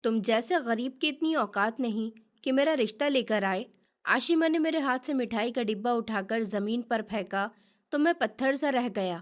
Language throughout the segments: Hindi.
तुम जैसे गरीब की इतनी औकात नहीं कि मेरा रिश्ता लेकर आए। आशिमा ने मेरे हाथ से मिठाई का डिब्बा उठाकर जमीन पर फेंका तो मैं पत्थर सा रह गया।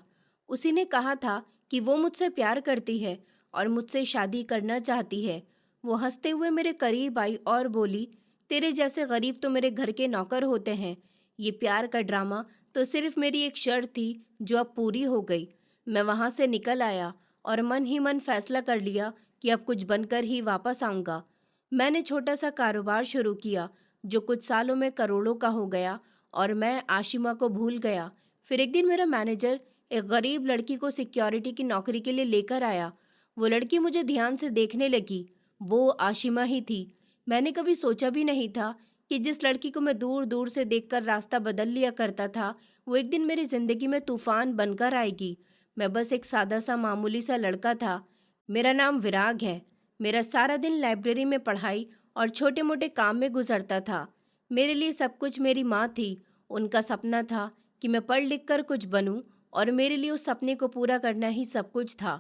उसी ने कहा था कि वो मुझसे प्यार करती है और मुझसे शादी करना चाहती है। वो हंसते हुए मेरे करीब आई और बोली, तेरे जैसे गरीब तो मेरे घर के नौकर होते हैं। ये प्यार का ड्रामा तो सिर्फ मेरी एक शर्त थी जो अब पूरी हो गई। मैं वहां से निकल आया और मन ही मन फैसला कर लिया कि अब कुछ बनकर ही वापस आऊंगा। मैंने छोटा सा कारोबार शुरू किया जो कुछ सालों में करोड़ों का हो गया और मैं आशिमा को भूल गया। फिर एक दिन मेरा मैनेजर एक गरीब लड़की को सिक्योरिटी की नौकरी के लिए लेकर आया। वो लड़की मुझे ध्यान से देखने लगी। वो आशिमा ही थी। मैंने कभी सोचा भी नहीं था कि जिस लड़की को मैं दूर दूर से देखकर रास्ता बदल लिया करता था, वो एक दिन मेरी जिंदगी में तूफान बनकर आएगी। मैं बस एक सादा सा मामूली सा लड़का था। मेरा नाम विराग है। मेरा सारा दिन लाइब्रेरी में पढ़ाई और छोटे मोटे काम में गुजरता था। मेरे लिए सब कुछ मेरी माँ थी। उनका सपना था कि मैं पढ़ लिख कर कुछ बनूं और मेरे लिए उस सपने को पूरा करना ही सब कुछ था।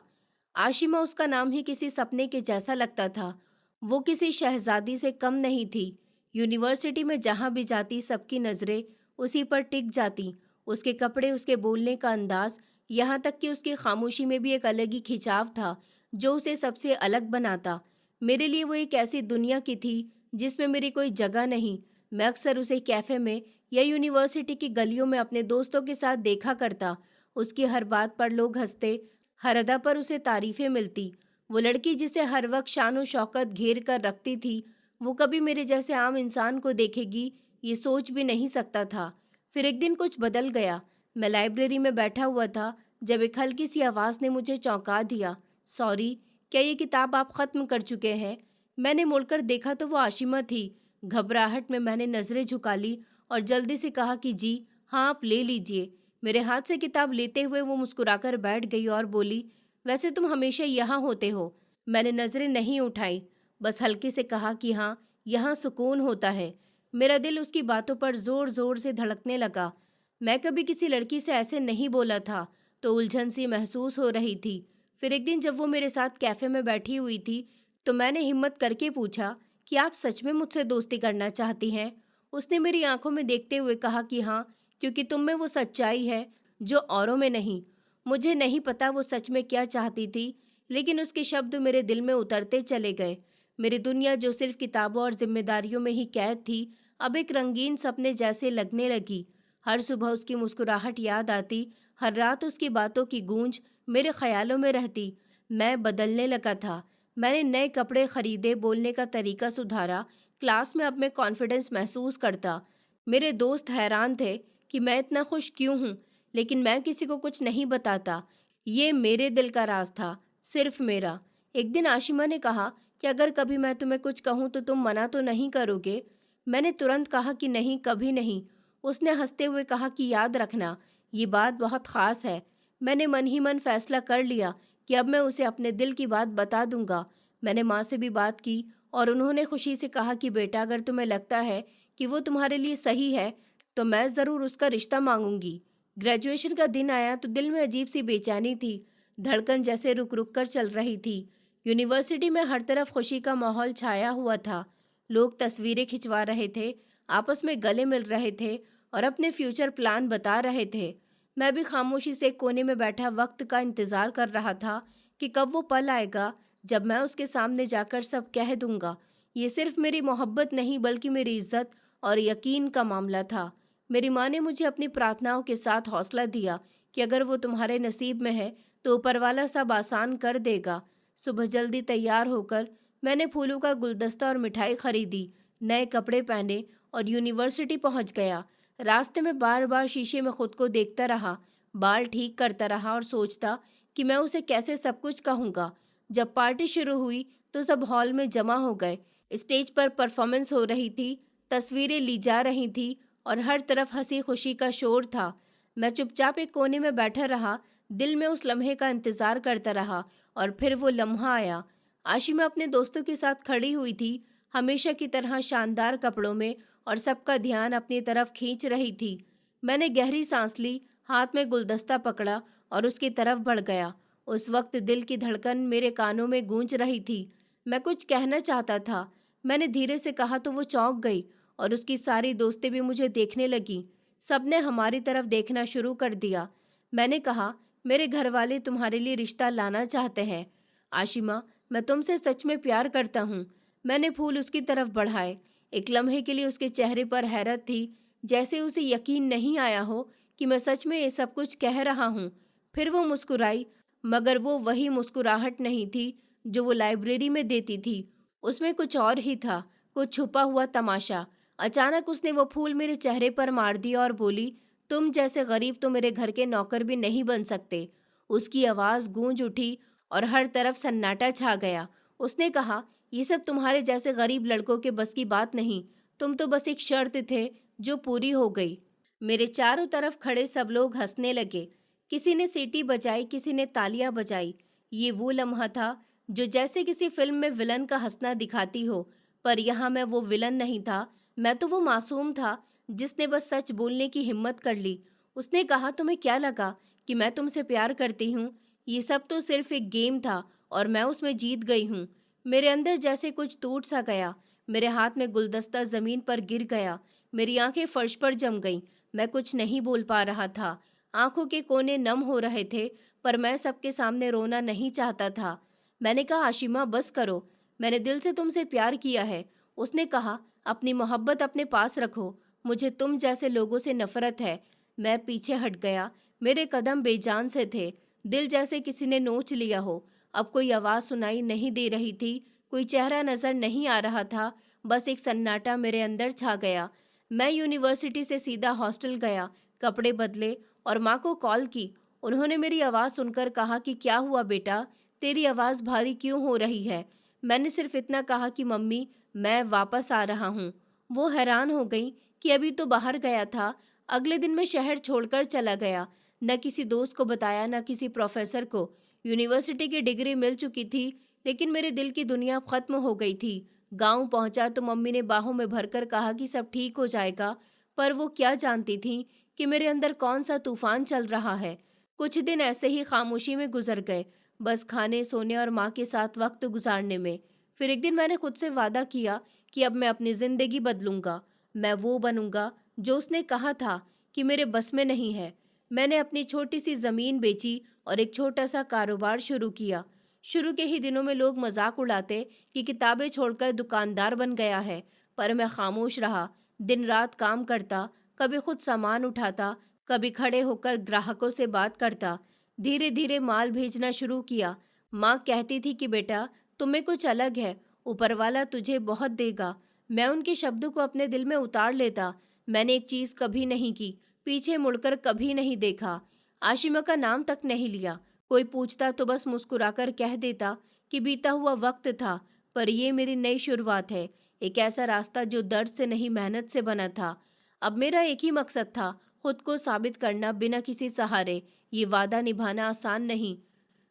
आशिमा, उसका नाम ही किसी सपने के जैसा लगता था। वो किसी शहजादी से कम नहीं थी। यूनिवर्सिटी में जहाँ भी जाती सबकी नज़रें उसी पर टिक जाती। उसके कपड़े, उसके बोलने का अंदाज, यहाँ तक कि उसकी खामोशी में भी एक अलग ही खिंचाव था जो उसे सबसे अलग बनाता। मेरे लिए वो एक ऐसी दुनिया की थी जिसमें मेरी कोई जगह नहीं। मैं अक्सर उसे कैफ़े में या यूनिवर्सिटी की गलियों में अपने दोस्तों के साथ देखा करता। उसकी हर बात पर लोग हंसते, हर अदा पर उसे तारीफें मिलती। वो लड़की जिसे हर वक्त शान शौकत घेर कर रखती थी, वो कभी मेरे जैसे आम इंसान को देखेगी ये सोच भी नहीं सकता था। फिर एक दिन कुछ बदल गया। मैं लाइब्रेरी में बैठा हुआ था जब एक हल्की सी आवाज़ ने मुझे चौंका दिया। सॉरी, क्या ये किताब आप ख़त्म कर चुके हैं? मैंने मुड़कर देखा तो वो आशिमा थी। घबराहट में मैंने नज़रें झुका ली और जल्दी से कहा कि जी हाँ, आप ले लीजिए। मेरे हाथ से किताब लेते हुए वो मुस्कुराकर बैठ गई और बोली, वैसे तुम हमेशा यहाँ होते हो? मैंने नज़रें नहीं उठाई, बस हल्के से कहा कि हाँ, यहाँ सुकून होता है। मेरा दिल उसकी बातों पर ज़ोर ज़ोर से धड़कने लगा। मैं कभी किसी लड़की से ऐसे नहीं बोला था, तो उलझन सी महसूस हो रही थी। फिर एक दिन जब वो मेरे साथ कैफ़े में बैठी हुई थी, तो मैंने हिम्मत करके पूछा कि आप सच में मुझसे दोस्ती करना चाहती हैं? उसने मेरी आंखों में देखते हुए कहा कि हाँ, क्योंकि तुम में वो सच्चाई है जो औरों में नहीं। मुझे नहीं पता वो सच में क्या चाहती थी, लेकिन उसके शब्द मेरे दिल में उतरते चले गए। मेरी दुनिया जो सिर्फ किताबों और जिम्मेदारियों में ही कैद थी, अब एक रंगीन सपने जैसे लगने लगी। हर सुबह उसकी मुस्कुराहट याद आती, हर रात उसकी बातों की गूंज मेरे ख्यालों में रहती। मैं बदलने लगा था। मैंने नए कपड़े खरीदे, बोलने का तरीका सुधारा, क्लास में अब मैं कॉन्फिडेंस महसूस करता। मेरे दोस्त हैरान थे कि मैं इतना खुश क्यों हूँ, लेकिन मैं किसी को कुछ नहीं बताता। ये मेरे दिल का राज था, सिर्फ मेरा। एक दिन आशिमा ने कहा कि अगर कभी मैं तुम्हें कुछ कहूँ तो तुम मना तो नहीं करोगे? मैंने तुरंत कहा कि नहीं, कभी नहीं। उसने हंसते हुए कहा कि याद रखना, ये बात बहुत ख़ास है। मैंने मन ही मन फैसला कर लिया कि अब मैं उसे अपने दिल की बात बता दूंगा। मैंने माँ से भी बात की और उन्होंने खुशी से कहा कि बेटा, अगर तुम्हें लगता है कि वो तुम्हारे लिए सही है, तो मैं ज़रूर उसका रिश्ता मांगूंगी। ग्रेजुएशन का दिन आया तो दिल में अजीब सी बेचैनी थी। धड़कन जैसे रुक रुक कर चल रही थी। यूनिवर्सिटी में हर तरफ खुशी का माहौल छाया हुआ था। लोग तस्वीरें खिंचवा रहे थे, आपस में गले मिल रहे थे और अपने फ्यूचर प्लान बता रहे थे। मैं भी खामोशी से कोने में बैठा वक्त का इंतज़ार कर रहा था कि कब वो पल आएगा जब मैं उसके सामने जाकर सब कह दूंगा। ये सिर्फ मेरी मोहब्बत नहीं बल्कि मेरी इज्जत और यकीन का मामला था। मेरी माँ ने मुझे अपनी प्रार्थनाओं के साथ हौसला दिया कि अगर वो तुम्हारे नसीब में है तो ऊपर वाला सब आसान कर देगा। सुबह जल्दी तैयार होकर मैंने फूलों का गुलदस्ता और मिठाई खरीदी, नए कपड़े पहने और यूनिवर्सिटी पहुंच गया। रास्ते में बार बार शीशे में खुद को देखता रहा, बाल ठीक करता रहा और सोचता कि मैं उसे कैसे सब कुछ कहूँगा। जब पार्टी शुरू हुई तो सब हॉल में जमा हो गए। स्टेज पर परफॉर्मेंस हो रही थी, तस्वीरें ली जा रही थी और हर तरफ हंसी खुशी का शोर था। मैं चुपचाप एक कोने में बैठा रहा, दिल में उस लम्हे का इंतजार करता रहा और फिर वो लम्हा आया। आशिमा अपने दोस्तों के साथ खड़ी हुई थी, हमेशा की तरह शानदार कपड़ों में, और सबका ध्यान अपनी तरफ खींच रही थी। मैंने गहरी सांस ली, हाथ में गुलदस्ता पकड़ा और उसकी तरफ बढ़ गया। उस वक्त दिल की धड़कन मेरे कानों में गूंज रही थी। मैं कुछ कहना चाहता था। मैंने धीरे से कहा तो वो चौंक गई और उसकी सारी दोस्तें भी मुझे देखने लगीं। सबने हमारी तरफ देखना शुरू कर दिया। मैंने कहा, मेरे घर वाले तुम्हारे लिए रिश्ता लाना चाहते हैं। आशिमा, मैं तुमसे सच में प्यार करता हूँ। मैंने फूल उसकी तरफ बढ़ाए। एक लम्हे के लिए उसके चेहरे पर हैरत थी, जैसे उसे यकीन नहीं आया हो कि मैं सच में ये सब कुछ कह रहा हूँ। फिर वो मुस्कुराई, मगर वो वही मुस्कुराहट नहीं थी जो वो लाइब्रेरी में देती थी। उसमें कुछ और ही था, कुछ छुपा हुआ तमाशा। अचानक उसने वो फूल मेरे चेहरे पर मार दिया और बोली, तुम जैसे गरीब तो मेरे घर के नौकर भी नहीं बन सकते। उसकी आवाज़ गूंज उठी और हर तरफ सन्नाटा छा गया। उसने कहा, ये सब तुम्हारे जैसे गरीब लड़कों के बस की बात नहीं। तुम तो बस एक शर्त थे जो पूरी हो गई। मेरे चारों तरफ खड़े सब लोग हंसने लगे। किसी ने सीटी बजाई, किसी ने तालियां बजाई। ये वो लम्हा था जो जैसे किसी फिल्म में विलन का हंसना दिखाती हो, पर यहाँ मैं वो विलन नहीं था। मैं तो वो मासूम था जिसने बस सच बोलने की हिम्मत कर ली। उसने कहा, तुम्हें क्या लगा कि मैं तुमसे प्यार करती हूँ? ये सब तो सिर्फ एक गेम था और मैं उसमें जीत गई हूँ। मेरे अंदर जैसे कुछ टूट सा गया। मेरे हाथ में गुलदस्ता जमीन पर गिर गया। मेरी आंखें फर्श पर जम गईं। मैं कुछ नहीं बोल पा रहा था। आंखों के कोने नम हो रहे थे, पर मैं सबके सामने रोना नहीं चाहता था। मैंने कहा, आशिमा बस करो, मैंने दिल से तुमसे प्यार किया है। उसने कहा, अपनी मोहब्बत अपने पास रखो, मुझे तुम जैसे लोगों से नफरत है। मैं पीछे हट गया। मेरे कदम बेजान से थे, दिल जैसे किसी ने नोच लिया हो। अब कोई आवाज़ सुनाई नहीं दे रही थी, कोई चेहरा नजर नहीं आ रहा था, बस एक सन्नाटा मेरे अंदर छा गया। मैं यूनिवर्सिटी से सीधा हॉस्टल गया, कपड़े बदले और माँ को कॉल की। उन्होंने मेरी आवाज़ सुनकर कहा कि क्या हुआ बेटा, तेरी आवाज़ भारी क्यों हो रही है? मैंने सिर्फ इतना कहा कि मम्मी, मैं वापस आ रहा हूँ। वो हैरान हो गई कि अभी तो बाहर गया था। अगले दिन मैं शहर छोड़कर चला गया। न किसी दोस्त को बताया, न किसी प्रोफेसर को। यूनिवर्सिटी की डिग्री मिल चुकी थी, लेकिन मेरे दिल की दुनिया खत्म हो गई थी। गांव पहुंचा तो मम्मी ने बाहों में भरकर कहा कि सब ठीक हो जाएगा, पर वो क्या जानती थी कि मेरे अंदर कौन सा तूफान चल रहा है। कुछ दिन ऐसे ही खामोशी में गुजर गए, बस खाने, सोने और माँ के साथ वक्त गुजारने में। फिर एक दिन मैंने खुद से वादा किया कि अब मैं अपनी ज़िंदगी बदलूंगा। मैं वो बनूंगा जो उसने कहा था कि मेरे बस में नहीं है। मैंने अपनी छोटी सी ज़मीन बेची और एक छोटा सा कारोबार शुरू किया। शुरू के ही दिनों में लोग मजाक उड़ाते कि किताबें छोड़कर दुकानदार बन गया है, पर मैं खामोश रहा। दिन रात काम करता, कभी खुद सामान उठाता, कभी खड़े होकर ग्राहकों से बात करता। धीरे धीरे माल भेजना शुरू किया। माँ कहती थी कि बेटा, तुम्हें कुछ अलग है, ऊपर वाला तुझे बहुत देगा। मैं उनके शब्दों को अपने दिल में उतार लेता। मैंने एक चीज़ कभी नहीं की, पीछे मुड़कर कभी नहीं देखा, आशिमा का नाम तक नहीं लिया। कोई पूछता तो बस मुस्कुराकर कह देता कि बीता हुआ वक्त था। पर ये मेरी नई शुरुआत है, एक ऐसा रास्ता जो दर्द से नहीं मेहनत से बना था। अब मेरा एक ही मकसद था, खुद को साबित करना बिना किसी सहारे। ये वादा निभाना आसान नहीं।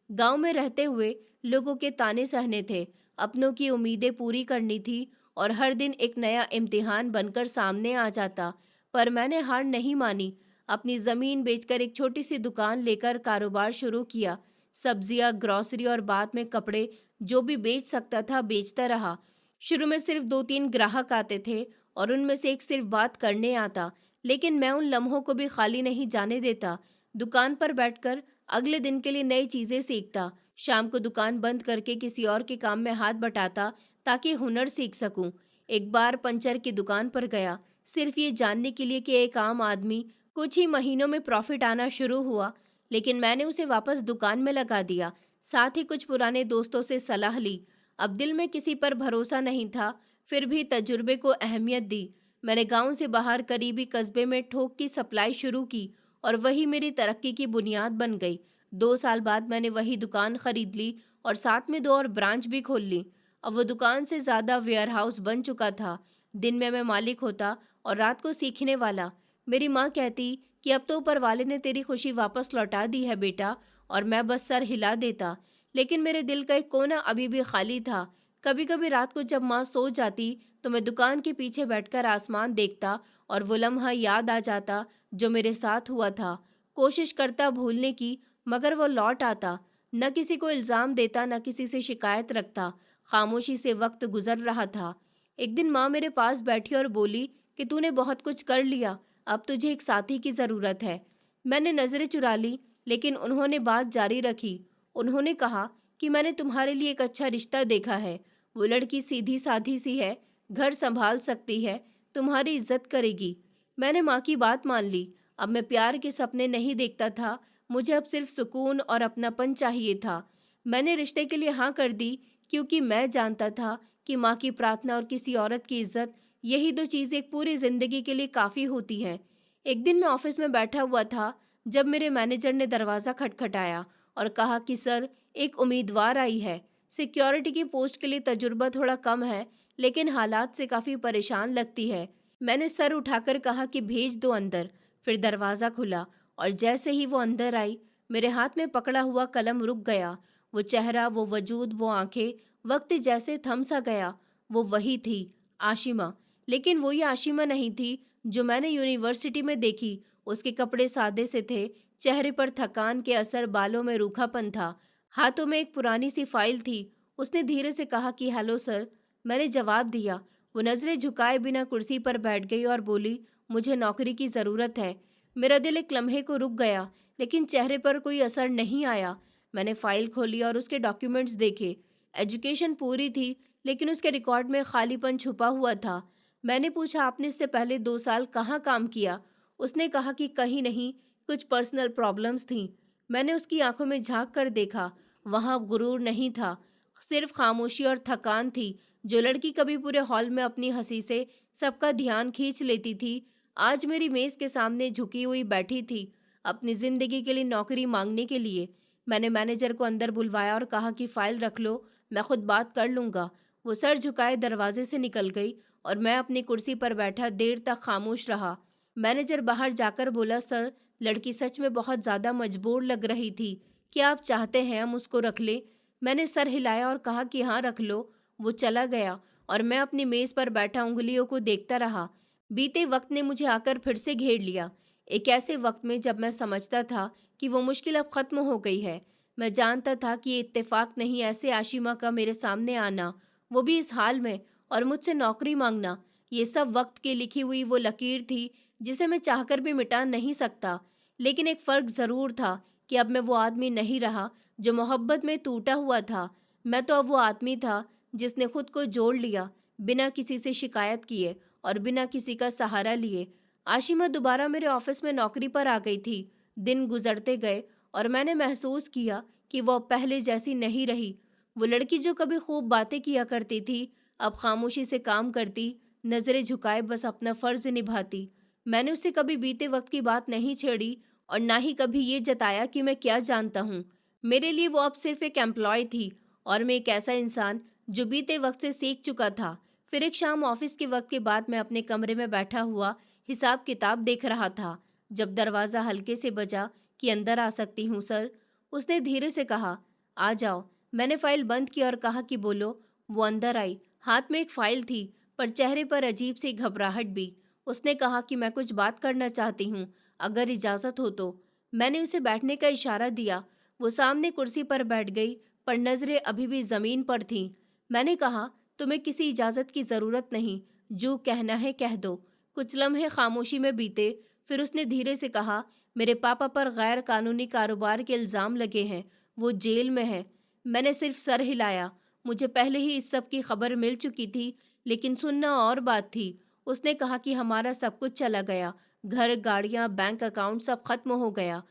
गांव में रहते हुए लोगों के ताने सहने थे, अपनों की उम्मीदें पूरी करनी थी और हर दिन एक नया इम्तिहान बनकर सामने आ जाता। पर मैंने हार नहीं मानी। अपनी ज़मीन बेचकर एक छोटी सी दुकान लेकर कारोबार शुरू किया। सब्जियां, ग्रॉसरी और बाद में कपड़े, जो भी बेच सकता था बेचता रहा। शुरू में सिर्फ 2-3 ग्राहक आते थे और उनमें से एक सिर्फ बात करने आता, लेकिन मैं उन लम्हों को भी खाली नहीं जाने देता। दुकान पर बैठकर अगले दिन के लिए नई चीज़ें सीखता। शाम को दुकान बंद करके किसी और के काम में हाथ बटाता ताकि हुनर सीख सकूं। एक बार पंचर की दुकान पर गया, सिर्फ ये जानने के लिए कि एक आम आदमी कुछ ही महीनों में प्रॉफिट आना शुरू हुआ, लेकिन मैंने उसे वापस दुकान में लगा दिया। साथ ही कुछ पुराने दोस्तों से सलाह ली। अब दिल में किसी पर भरोसा नहीं था, फिर भी तजुर्बे को अहमियत दी। मैंने गांव से बाहर करीबी कस्बे में थोक की सप्लाई शुरू की और वही मेरी तरक्की की बुनियाद बन गई। 2 साल बाद मैंने वही दुकान खरीद ली और साथ में 2 और ब्रांच भी खोल ली। अब वो दुकान से ज़्यादा वेयरहाउस बन चुका था। दिन में मैं मालिक होता और रात को सीखने वाला। मेरी माँ कहती कि अब तो ऊपर वाले ने तेरी खुशी वापस लौटा दी है बेटा, और मैं बस सर हिला देता। लेकिन मेरे दिल का एक कोना अभी भी खाली था। कभी कभी रात को जब माँ सो जाती तो मैं दुकान के पीछे बैठकर आसमान देखता और वो लम्हा याद आ जाता जो मेरे साथ हुआ था। कोशिश करता भूलने की, मगर वो लौट आता। न किसी को इल्ज़ाम देता, न किसी से शिकायत रखता। खामोशी से वक्त गुजर रहा था। एक दिन माँ मेरे पास बैठी और बोली कि तूने बहुत कुछ कर लिया, अब तुझे एक साथी की ज़रूरत है। मैंने नज़रें चुरा ली, लेकिन उन्होंने बात जारी रखी। उन्होंने कहा कि मैंने तुम्हारे लिए एक अच्छा रिश्ता देखा है। वो लड़की सीधी साधी सी है, घर संभाल सकती है, तुम्हारी इज्जत करेगी। मैंने माँ की बात मान ली। अब मैं प्यार के सपने नहीं देखता था, मुझे अब सिर्फ सुकून और अपनापन चाहिए था। मैंने रिश्ते के लिए हाँ कर दी, क्योंकि मैं जानता था कि माँ की प्रार्थना और किसी औरत की इज्जत, यही दो चीज़ें एक पूरी जिंदगी के लिए काफ़ी होती हैं। एक दिन मैं ऑफिस में बैठा हुआ था, जब मेरे मैनेजर ने दरवाज़ा खटखटाया और कहा कि सर, एक उम्मीदवार आई है। सिक्योरिटी की पोस्ट के लिए तजुर्बा थोड़ा कम है, लेकिन हालात से काफ़ी परेशान लगती है। मैंने सर उठाकर कहा कि भेज दो अंदर। फिर दरवाज़ा खुला और जैसे ही वो अंदर आई, मेरे हाथ में पकड़ा हुआ कलम रुक गया। वो चेहरा, वो वजूद, वो आंखें, वक्त जैसे थम सा गया। वो वही थी, आशिमा। लेकिन वो ये आशिमा नहीं थी जो मैंने यूनिवर्सिटी में देखी। उसके कपड़े सादे से थे, चेहरे पर थकान के असर, बालों में रूखापन था, हाथों में एक पुरानी सी फाइल थी। उसने धीरे से कहा कि हेलो सर। मैंने जवाब दिया। वो नज़रें झुकाए बिना कुर्सी पर बैठ गई और बोली, मुझे नौकरी की ज़रूरत है। मेरा दिल एक लम्हे को रुक गया, लेकिन चेहरे पर कोई असर नहीं आया। मैंने फाइल खोली और उसके डॉक्यूमेंट्स देखे। एजुकेशन पूरी थी, लेकिन उसके रिकॉर्ड में खालीपन छुपा हुआ था। मैंने पूछा, आपने इससे पहले 2 साल कहाँ काम किया? उसने कहा कि कहीं नहीं, कुछ पर्सनल प्रॉब्लम्स थीं। मैंने उसकी आंखों में झांक कर देखा। वहाँ गुरूर नहीं था, सिर्फ खामोशी और थकान थी। जो लड़की कभी पूरे हॉल में अपनी हंसी से सबका ध्यान खींच लेती थी, आज मेरी मेज के सामने झुकी हुई बैठी थी, अपनी जिंदगी के लिए नौकरी मांगने के लिए। मैंने मैनेजर को अंदर बुलवाया और कहा कि फाइल रख लो, मैं खुद बात कर लूंगा। वो सर झुकाए दरवाजे से निकल गई और मैं अपनी कुर्सी पर बैठा देर तक खामोश रहा। मैनेजर बाहर जाकर बोला, सर, लड़की सच में बहुत ज़्यादा मजबूर लग रही थी। क्या आप चाहते हैं हम उसको रख लें? मैंने सर हिलाया और कहा कि हाँ, रख लो। वो चला गया और मैं अपनी मेज़ पर बैठा उंगलियों को देखता रहा। बीते वक्त ने मुझे आकर फिर से घेर लिया, एक ऐसे वक्त में जब मैं समझता था कि वो मुश्किल अब ख़त्म हो गई है। मैं जानता था कि ये इत्तेफाक नहीं, ऐसे आशिमा का मेरे सामने आना, वो भी इस हाल में, और मुझसे नौकरी मांगना, ये सब वक्त की लिखी हुई वो लकीर थी जिसे मैं चाहकर भी मिटा नहीं सकता। लेकिन एक फ़र्क ज़रूर था कि अब मैं वो आदमी नहीं रहा जो मोहब्बत में टूटा हुआ था। मैं तो अब वो आदमी था जिसने खुद को जोड़ लिया, बिना किसी से शिकायत किए और बिना किसी का सहारा लिए। आशिमा दोबारा मेरे ऑफिस में नौकरी पर आ गई थी। दिन गुजरते गए और मैंने महसूस किया कि वो अब पहले जैसी नहीं रही। वो लड़की जो कभी खूब बातें किया करती थी, अब खामोशी से काम करती, नज़रें झुकाए बस अपना फ़र्ज निभाती। मैंने उससे कभी बीते वक्त की बात नहीं छेड़ी और ना ही कभी ये जताया कि मैं क्या जानता हूँ। मेरे लिए वो अब सिर्फ एक एम्प्लॉय थी और मैं एक ऐसा इंसान जो बीते वक्त से सीख चुका था। फिर एक शाम ऑफिस के वक्त के बाद मैं अपने कमरे में बैठा हुआ हिसाब किताब देख रहा था, जब दरवाज़ा हल्के से बजा कि अंदर आ सकती हूँ सर। उसने धीरे से कहा, आ जाओ। मैंने फाइल बंद की और कहा कि बोलो। वो अंदर आई, हाथ में एक फाइल थी, पर चेहरे पर अजीब सी घबराहट भी। उसने कहा कि मैं कुछ बात करना चाहती हूँ, अगर इजाज़त हो तो। मैंने उसे बैठने का इशारा दिया। वो सामने कुर्सी पर बैठ गई, पर नज़रें अभी भी ज़मीन पर थीं। मैंने कहा, तुम्हें किसी इजाज़त की ज़रूरत नहीं, जो कहना है कह दो। कुछ लम्हे खामोशी में बीते, फिर उसने धीरे से कहा, मेरे पापा पर गैर कानूनी कारोबार के इल्ज़ाम लगे हैं, वो जेल में है। मैंने सिर्फ सर हिलाया। मुझे पहले ही इस सब की खबर मिल चुकी थी, लेकिन सुनना और बात थी। उसने कहा कि हमारा सब कुछ चला गया, घर, गाड़ियाँ, बैंक अकाउंट, सब खत्म हो गया।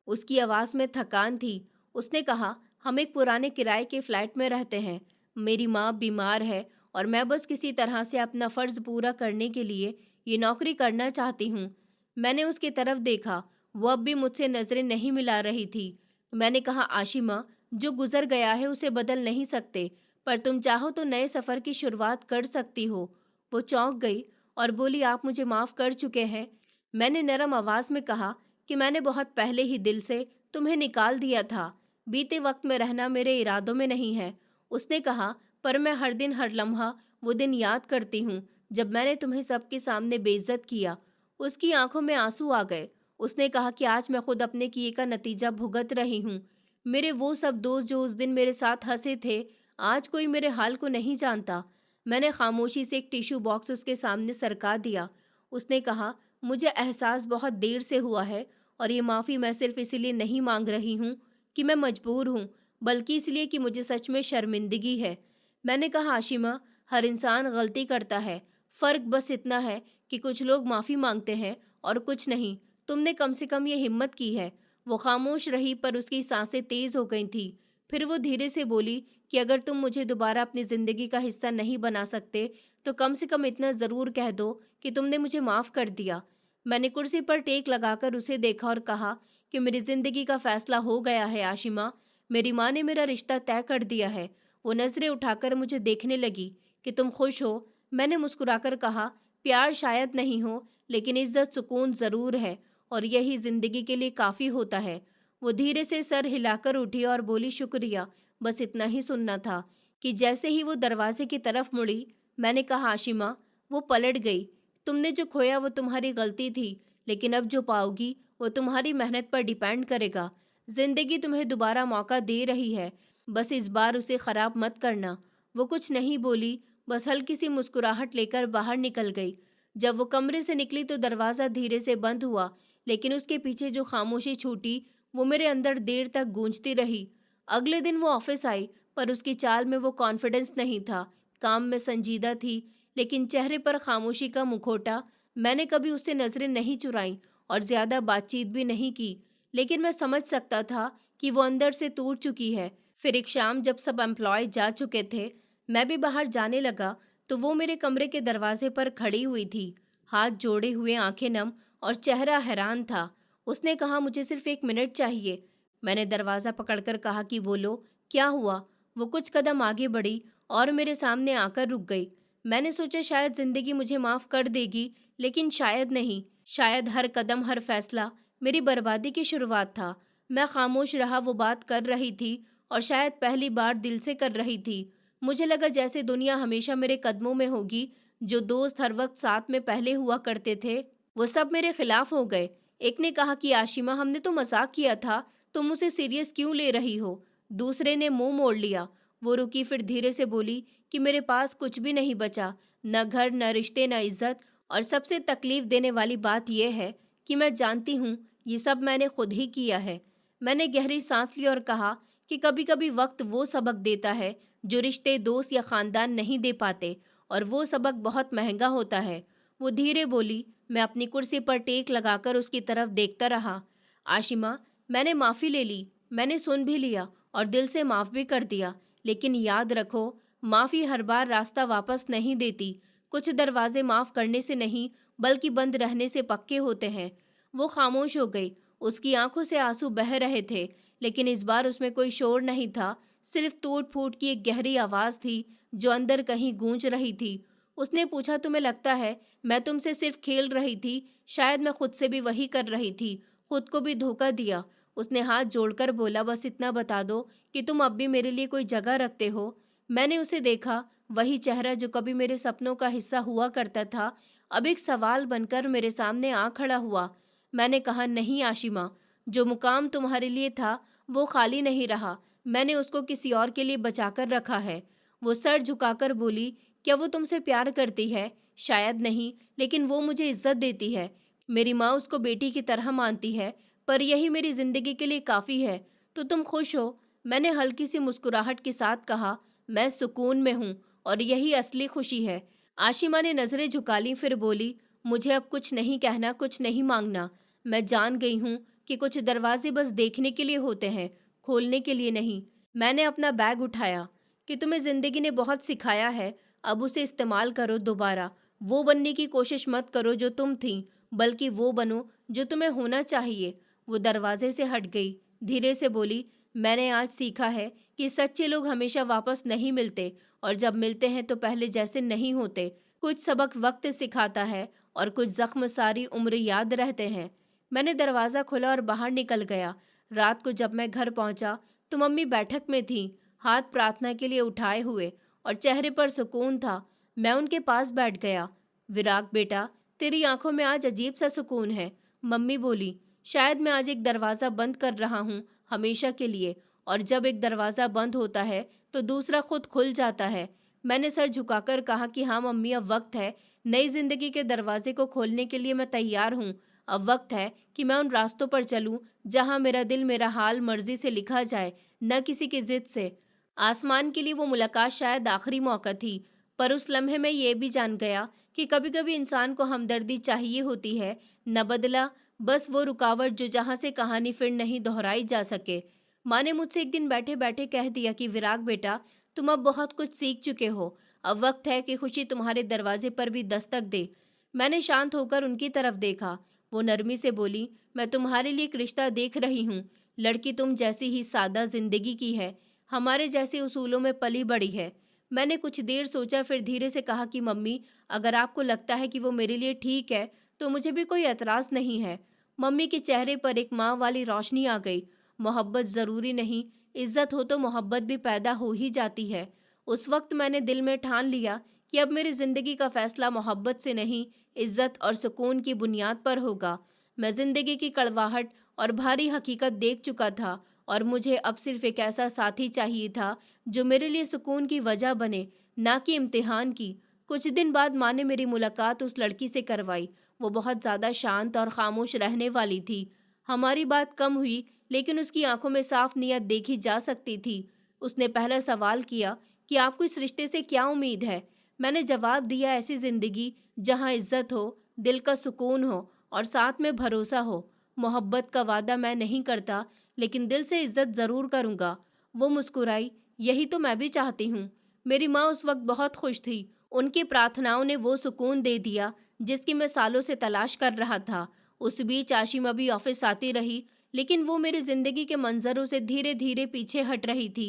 उसकी आवाज़ में थकान थी। उसने कहा, हम एक पुराने किराए के फ्लैट में रहते हैं, मेरी माँ बीमार है और मैं बस किसी तरह से अपना फ़र्ज़ पूरा करने के लिए ये नौकरी करना चाहती हूँ। मैंने उसकी तरफ देखा, वो अब भी मुझसे नज़रें नहीं मिला रही थी। मैंने कहा, आशिमा, जो गुज़र गया है उसे बदल नहीं सकते, पर तुम चाहो तो नए सफ़र की शुरुआत कर सकती हो। वो चौंक गई और बोली, आप मुझे माफ़ कर चुके हैं। मैंने नरम आवाज़ में कहा कि मैंने बहुत पहले ही दिल से तुम्हें निकाल दिया था। बीते वक्त में रहना मेरे इरादों में नहीं है। उसने कहा, पर मैं हर दिन हर लम्हा वो दिन याद करती हूँ जब मैंने तुम्हें सबके सामने बेइज्जत किया। उसकी आंखों में आंसू आ गए। उसने कहा कि आज मैं खुद अपने किए का नतीजा भुगत रही हूँ। मेरे वो सब दोस्त जो उस दिन मेरे साथ हंसे थे, आज कोई मेरे हाल को नहीं जानता। मैंने खामोशी से एक टिश्यू बॉक्स उसके सामने सरका दिया। उसने कहा, मुझे एहसास बहुत देर से हुआ है और ये माफ़ी मैं सिर्फ इसीलिए नहीं मांग रही हूँ कि मैं मजबूर हूँ, बल्कि इसलिए कि मुझे सच में शर्मिंदगी है। मैंने कहा, आशिमा, हर इंसान गलती करता है। फ़र्क बस इतना है कि कुछ लोग माफ़ी मांगते हैं और कुछ नहीं। तुमने कम से कम ये हिम्मत की है। वो खामोश रही पर उसकी सांसें तेज़ हो गई थी। फिर वो धीरे से बोली कि अगर तुम मुझे दोबारा अपनी ज़िंदगी का हिस्सा नहीं बना सकते, तो कम से कम इतना ज़रूर कह दो कि तुमने मुझे माफ़ कर दिया। मैंने कुर्सी पर टेक लगाकर उसे देखा और कहा कि मेरी ज़िंदगी का फ़ैसला हो गया है आशिमा। मेरी माँ ने मेरा रिश्ता तय कर दिया है। वो नज़रें उठाकर मुझे देखने लगी कि तुम खुश हो। मैंने मुस्कुराकर कहा, प्यार शायद नहीं हो, लेकिन इज्जत सुकून ज़रूर है और यही ज़िंदगी के लिए काफ़ी होता है। वो धीरे से सर हिलाकर उठी और बोली, शुक्रिया, बस इतना ही सुनना था। कि जैसे ही वो दरवाजे की तरफ मुड़ी, मैंने कहा, आशिमा, वो पलट गई। तुमने जो खोया वो तुम्हारी गलती थी, लेकिन अब जो पाओगी वो तुम्हारी मेहनत पर डिपेंड करेगा। जिंदगी तुम्हें दोबारा मौका दे रही है, बस इस बार उसे खराब मत करना। वो कुछ नहीं बोली, बस हल्की सी मुस्कुराहट लेकर बाहर निकल गई। जब वो कमरे से निकली तो दरवाज़ा धीरे से बंद हुआ, लेकिन उसके पीछे जो खामोशी छूटी वो मेरे अंदर देर तक गूंजती रही। अगले दिन वो ऑफिस आई, पर उसकी चाल में वो कॉन्फिडेंस नहीं था। काम में संजीदा थी, लेकिन चेहरे पर खामोशी का मुखौटा। मैंने कभी उससे नजरें नहीं चुराई और ज्यादा बातचीत भी नहीं की, लेकिन मैं समझ सकता था कि वो अंदर से टूट चुकी है। फिर एक शाम जब सब एम्प्लॉय जा चुके थे, मैं भी बाहर जाने लगा, तो वो मेरे कमरे के दरवाजे पर खड़ी हुई थी, हाथ जोड़े हुए, आंखें नम और चेहरा हैरान था। उसने कहा, मुझे सिर्फ 1 मिनट चाहिए। मैंने दरवाज़ा पकड़कर कहा कि बोलो, क्या हुआ? वो कुछ कदम आगे बढ़ी और मेरे सामने आकर रुक गई। मैंने सोचा शायद ज़िंदगी मुझे माफ़ कर देगी, लेकिन शायद नहीं। शायद हर कदम, हर फैसला मेरी बर्बादी की शुरुआत था। मैं खामोश रहा, वो बात कर रही थी और शायद पहली बार दिल से कर रही थी। मुझे लगा जैसे दुनिया हमेशा मेरे कदमों में होगी। जो दोस्त हर वक्त साथ में पहले हुआ करते थे, वो सब मेरे खिलाफ हो गए। एक ने कहा कि आशिमा, हमने तो मजाक किया था, तुम उसे सीरियस क्यों ले रही हो? दूसरे ने मुंह मोड़ लिया। वो रुकी, फिर धीरे से बोली कि मेरे पास कुछ भी नहीं बचा, न घर, न रिश्ते, न इज्जत, और सबसे तकलीफ देने वाली बात यह है कि मैं जानती हूँ ये सब मैंने खुद ही किया है। मैंने गहरी सांस ली और कहा कि कभी कभी वक्त वो सबक देता है जो रिश्ते, दोस्त या खानदान नहीं दे पाते, और वो सबक बहुत महंगा होता है। वो धीरे बोली। मैं अपनी कुर्सी पर टेक लगाकर उसकी तरफ देखता रहा। आशिमा, मैंने माफ़ी ले ली, मैंने सुन भी लिया और दिल से माफ़ भी कर दिया, लेकिन याद रखो, माफ़ी हर बार रास्ता वापस नहीं देती। कुछ दरवाजे माफ़ करने से नहीं, बल्कि बंद रहने से पक्के होते हैं। वो खामोश हो गई। उसकी आंखों से आंसू बह रहे थे, लेकिन इस बार उसमें कोई शोर नहीं था, सिर्फ टूट फूट की एक गहरी आवाज़ थी जो अंदर कहीं गूंज रही थी। उसने पूछा, तुम्हें लगता है मैं तुमसे सिर्फ खेल रही थी? शायद मैं खुद से भी वही कर रही थी, खुद को भी धोखा दिया। उसने हाथ जोड़कर बोला, बस इतना बता दो कि तुम अब भी मेरे लिए कोई जगह रखते हो। मैंने उसे देखा, वही चेहरा जो कभी मेरे सपनों का हिस्सा हुआ करता था, अब एक सवाल बनकर मेरे सामने आ खड़ा हुआ। मैंने कहा, नहीं आशिमा, जो मुकाम तुम्हारे लिए था वो खाली नहीं रहा, मैंने उसको किसी और के लिए बचाकर रखा है। वो सर झुकाकर बोली, क्या वो तुमसे प्यार करती है? शायद नहीं, लेकिन वो मुझे इज्जत देती है। मेरी माँ उसको बेटी की तरह मानती है, पर यही मेरी जिंदगी के लिए काफ़ी है। तो तुम खुश हो? मैंने हल्की सी मुस्कुराहट के साथ कहा, मैं सुकून में हूँ और यही असली खुशी है। आशिमा ने नज़रें झुका ली, फिर बोली, मुझे अब कुछ नहीं कहना, कुछ नहीं मांगना। मैं जान गई हूँ कि कुछ दरवाजे बस देखने के लिए होते हैं, खोलने के लिए नहीं। मैंने अपना बैग उठाया कि तुम्हें ज़िंदगी ने बहुत सिखाया है, अब उसे इस्तेमाल करो दोबारा। वो बनने की कोशिश मत करो जो तुम थी, बल्कि वो बनो जो तुम्हें होना चाहिए। वो दरवाजे से हट गई, धीरे से बोली, मैंने आज सीखा है कि सच्चे लोग हमेशा वापस नहीं मिलते, और जब मिलते हैं तो पहले जैसे नहीं होते। कुछ सबक वक्त सिखाता है और कुछ जख्म सारी उम्र याद रहते हैं। मैंने दरवाज़ा खोला और बाहर निकल गया। रात को जब मैं घर पहुंचा तो मम्मी बैठक में थी, हाथ प्रार्थना के लिए उठाए हुए और चेहरे पर सुकून था। मैं उनके पास बैठ गया। विराग बेटा, तेरी आंखों में आज अजीब सा सुकून है, मम्मी बोली। शायद मैं आज एक दरवाज़ा बंद कर रहा हूँ हमेशा के लिए, और जब एक दरवाज़ा बंद होता है तो दूसरा खुद खुल जाता है। मैंने सर झुकाकर कहा कि हाँ मम्मी, अब वक्त है, नई जिंदगी के दरवाजे को खोलने के लिए मैं तैयार हूँ। अब वक्त है कि मैं उन रास्तों पर चलूं जहां मेरा दिल मेरा हाल मर्जी से लिखा जाए, न किसी की जिद से। आसमान के लिए वो मुलाकात शायद आखिरी मौका थी, पर उस लम्हे में ये भी जान गया कि कभी कभी इंसान को हमदर्दी चाहिए होती है, न बदला, बस वो रुकावट जो जहां से कहानी फिर नहीं दोहराई जा सके। माँ ने मुझसे एक दिन बैठे बैठे कह दिया कि विराग बेटा, तुम अब बहुत कुछ सीख चुके हो, अब वक्त है कि खुशी तुम्हारे दरवाजे पर भी दस्तक दे। मैंने शांत होकर उनकी तरफ देखा। वो नरमी से बोली, मैं तुम्हारे लिए एक रिश्ता देख रही हूँ। लड़की तुम जैसी ही सादा जिंदगी की है, हमारे जैसे उसूलों में पली बड़ी है। मैंने कुछ देर सोचा, फिर धीरे से कहा कि मम्मी, अगर आपको लगता है कि वो मेरे लिए ठीक है तो मुझे भी कोई एतराज़ नहीं है। मम्मी के चेहरे पर एक माँ वाली रोशनी आ गई। मोहब्बत ज़रूरी नहीं, इज्जत हो तो मोहब्बत भी पैदा हो ही जाती है। उस वक्त मैंने दिल में ठान लिया कि अब मेरी ज़िंदगी का फैसला मोहब्बत से नहीं, इज्जत और सुकून की बुनियाद पर होगा। मैं ज़िंदगी की कड़वाहट और भारी हकीकत देख चुका था, और मुझे अब सिर्फ एक ऐसा साथी चाहिए था जो मेरे लिए सुकून की वजह बने, ना कि इम्तिहान की। कुछ दिन बाद माँ ने मेरी मुलाकात उस लड़की से करवाई। वो बहुत ज़्यादा शांत और खामोश रहने वाली थी। हमारी बात कम हुई, लेकिन उसकी आंखों में साफ नियत देखी जा सकती थी। उसने पहला सवाल किया कि आपको इस रिश्ते से क्या उम्मीद है। मैंने जवाब दिया, ऐसी ज़िंदगी जहाँ इज्जत हो, दिल का सुकून हो और साथ में भरोसा हो। मोहब्बत का वादा मैं नहीं करता, लेकिन दिल से इज्जत ज़रूर करूँगा। वो मुस्कुराई, यही तो मैं भी चाहती हूँ। मेरी माँ उस वक्त बहुत खुश थी। उनकी प्रार्थनाओं ने वो सुकून दे दिया जिसकी मैं सालों से तलाश कर रहा था। उस बीच आशिमा भी ऑफिस आती रही, लेकिन वो मेरी जिंदगी के मंजरों से धीरे धीरे पीछे हट रही थी।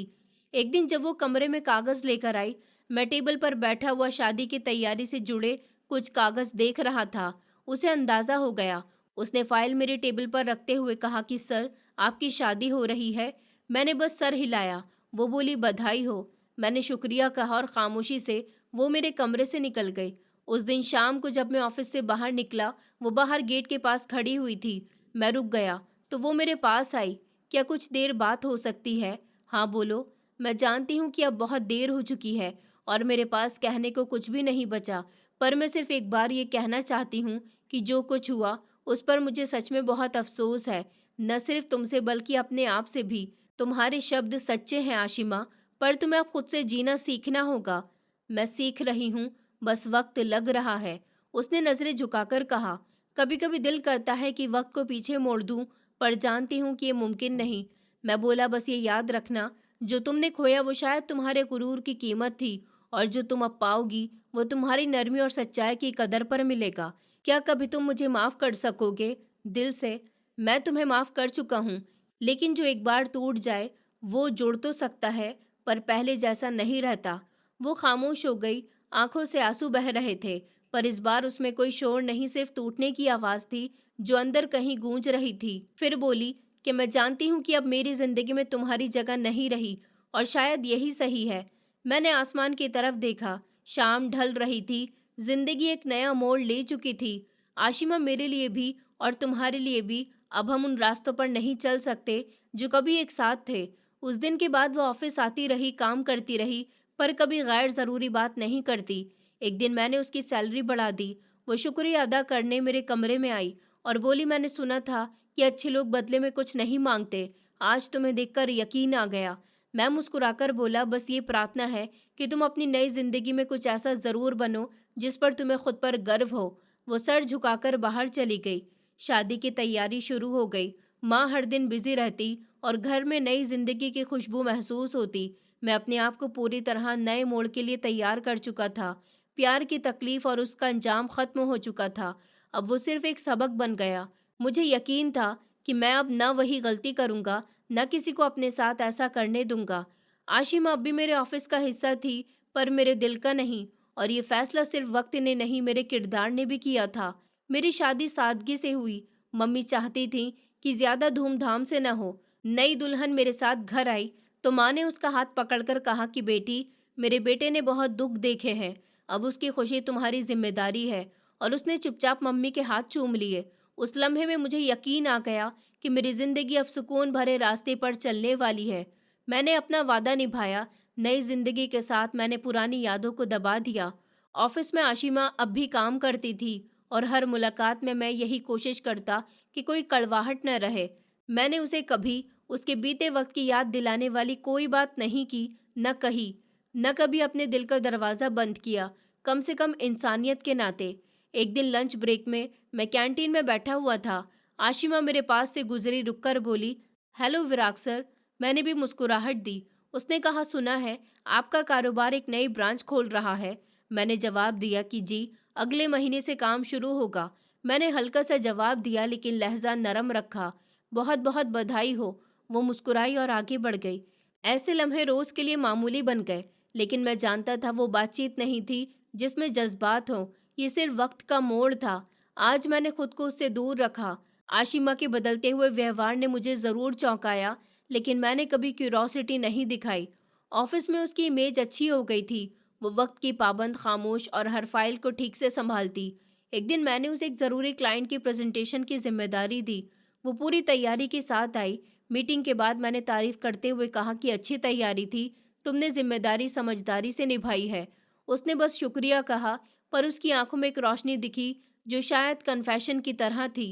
एक दिन जब वो कमरे में कागज लेकर आई, मैं टेबल पर बैठा हुआ शादी की तैयारी से जुड़े कुछ कागज देख रहा था। उसे अंदाजा हो गया। उसने फाइल मेरे टेबल पर रखते हुए कहा कि सर, आपकी शादी हो रही है। मैंने बस सर हिलाया। वो बोली, बधाई हो। मैंने शुक्रिया कहा और खामोशी से वो मेरे कमरे से निकल गई। उस दिन शाम को जब मैं ऑफिस से बाहर निकला, वो बाहर गेट के पास खड़ी हुई थी। मैं रुक गया तो वो मेरे पास आई। क्या कुछ देर बात हो सकती है? हाँ बोलो। मैं जानती हूँ कि अब बहुत देर हो चुकी है और मेरे पास कहने को कुछ भी नहीं बचा, पर मैं सिर्फ एक बार ये कहना चाहती हूँ कि जो कुछ हुआ उस पर मुझे सच में बहुत अफसोस है, न सिर्फ तुमसे बल्कि अपने आप से भी। तुम्हारे शब्द सच्चे हैं आशिमा, पर तुम्हें अब खुद से जीना सीखना होगा। मैं सीख रही हूँ, बस वक्त लग रहा है। उसने नजरें झुकाकर कहा, कभी कभी दिल करता है कि वक्त को पीछे मोड़ दूं, पर जानती हूँ कि ये मुमकिन नहीं। मैं बोला, बस ये याद रखना, जो तुमने खोया वो शायद तुम्हारे गुरूर की कीमत थी, और जो तुम अब पाओगी वो तुम्हारी नरमी और सच्चाई की कदर पर मिलेगा। क्या कभी तुम मुझे माफ कर सकोगे? दिल से। मैं तुम्हें माफ कर चुका हूँ, लेकिन जो एक बार टूट जाए वो जुड़ तो सकता है, पर पहले जैसा नहीं रहता। वो खामोश हो गई। आंखों से आंसू बह रहे थे, पर इस बार उसमें कोई शोर नहीं, सिर्फ टूटने की आवाज थी जो अंदर कहीं गूंज रही थी। फिर बोली कि मैं जानती हूँ कि अब मेरी जिंदगी में तुम्हारी जगह नहीं रही, और शायद यही सही है। मैंने आसमान की तरफ देखा। शाम ढल रही थी। जिंदगी एक नया मोड़ ले चुकी थी। आशिमा, मेरे लिए भी और तुम्हारे लिए भी अब हम उन रास्तों पर नहीं चल सकते जो कभी एक साथ थे। उस दिन के बाद वो ऑफिस आती रही, काम करती रही, पर कभी गैर ज़रूरी बात नहीं करती। एक दिन मैंने उसकी सैलरी बढ़ा दी। वो शुक्रिया अदा करने मेरे कमरे में आई और बोली, मैंने सुना था कि अच्छे लोग बदले में कुछ नहीं मांगते। आज तुम्हें देखकर यकीन आ गया। मैं मुस्कुराकर बोला, बस ये प्रार्थना है कि तुम अपनी नई जिंदगी में कुछ ऐसा ज़रूर बनो जिस पर तुम्हें खुद पर गर्व हो। वो सर झुकाकर बाहर चली गई। शादी की तैयारी शुरू हो गई। माँ हर दिन बिजी रहती और घर में नई जिंदगी की खुशबू महसूस होती। मैं अपने आप को पूरी तरह नए मोड़ के लिए तैयार कर चुका था। प्यार की तकलीफ और उसका अंजाम खत्म हो चुका था। अब वो सिर्फ एक सबक बन गया। मुझे यकीन था कि मैं अब न वही गलती करूंगा, न किसी को अपने साथ ऐसा करने दूंगा। आशिमा अब भी मेरे ऑफिस का हिस्सा थी, पर मेरे दिल का नहीं। और ये फैसला सिर्फ वक्त ने नहीं, मेरे किरदार ने भी किया था। मेरी शादी सादगी से हुई। मम्मी चाहती थी कि ज्यादा धूमधाम से न हो। नई दुल्हन मेरे साथ घर आई तो माँ ने उसका हाथ पकड़कर कहा कि बेटी, मेरे बेटे ने बहुत दुख देखे हैं, अब उसकी खुशी तुम्हारी जिम्मेदारी है। और उसने चुपचाप मम्मी के हाथ चूम लिए। उस लम्हे में मुझे यकीन आ गया कि मेरी जिंदगी अब सुकून भरे रास्ते पर चलने वाली है। मैंने अपना वादा निभाया। नई जिंदगी के साथ मैंने पुरानी यादों को दबा दिया। ऑफिस में आशिमा अब भी काम करती थी और हर मुलाकात में मैं यही कोशिश करता कि कोई कड़वाहट न रहे। मैंने उसे कभी उसके बीते वक्त की याद दिलाने वाली कोई बात नहीं की, न कही, न कभी अपने दिल का दरवाज़ा बंद किया, कम से कम इंसानियत के नाते। एक दिन लंच ब्रेक में मैं कैंटीन में बैठा हुआ था। आशिमा मेरे पास से गुजरी, रुककर बोली, हेलो विराग सर। मैंने भी मुस्कुराहट दी। उसने कहा, सुना है आपका कारोबार एक नई ब्रांच खोल रहा है। मैंने जवाब दिया कि जी, अगले महीने से काम शुरू होगा। मैंने हल्का सा जवाब दिया लेकिन लहजा नरम रखा। बहुत बहुत बधाई हो। वो मुस्कुराई और आगे बढ़ गई। ऐसे लम्हे रोज के लिए मामूली बन गए, लेकिन मैं जानता था वो बातचीत नहीं थी जिसमें जज्बात हों। ये सिर्फ वक्त का मोड़ था। आज मैंने खुद को उससे दूर रखा। आशिमा के बदलते हुए व्यवहार ने मुझे ज़रूर चौंकाया, लेकिन मैंने कभी क्यूरोसिटी नहीं दिखाई। ऑफिस में उसकी इमेज अच्छी हो गई थी। वो वक्त की पाबंद, खामोश और हर फाइल को ठीक से संभालती। एक दिन मैंने उसे एक ज़रूरी क्लाइंट की प्रेजेंटेशन की जिम्मेदारी दी। वो पूरी तैयारी के साथ आई। मीटिंग के बाद मैंने तारीफ करते हुए कहा कि अच्छी तैयारी थी, तुमने जिम्मेदारी समझदारी से निभाई है। उसने बस शुक्रिया कहा, पर उसकी आंखों में एक रोशनी दिखी जो शायद कन्फेशन की तरह थी।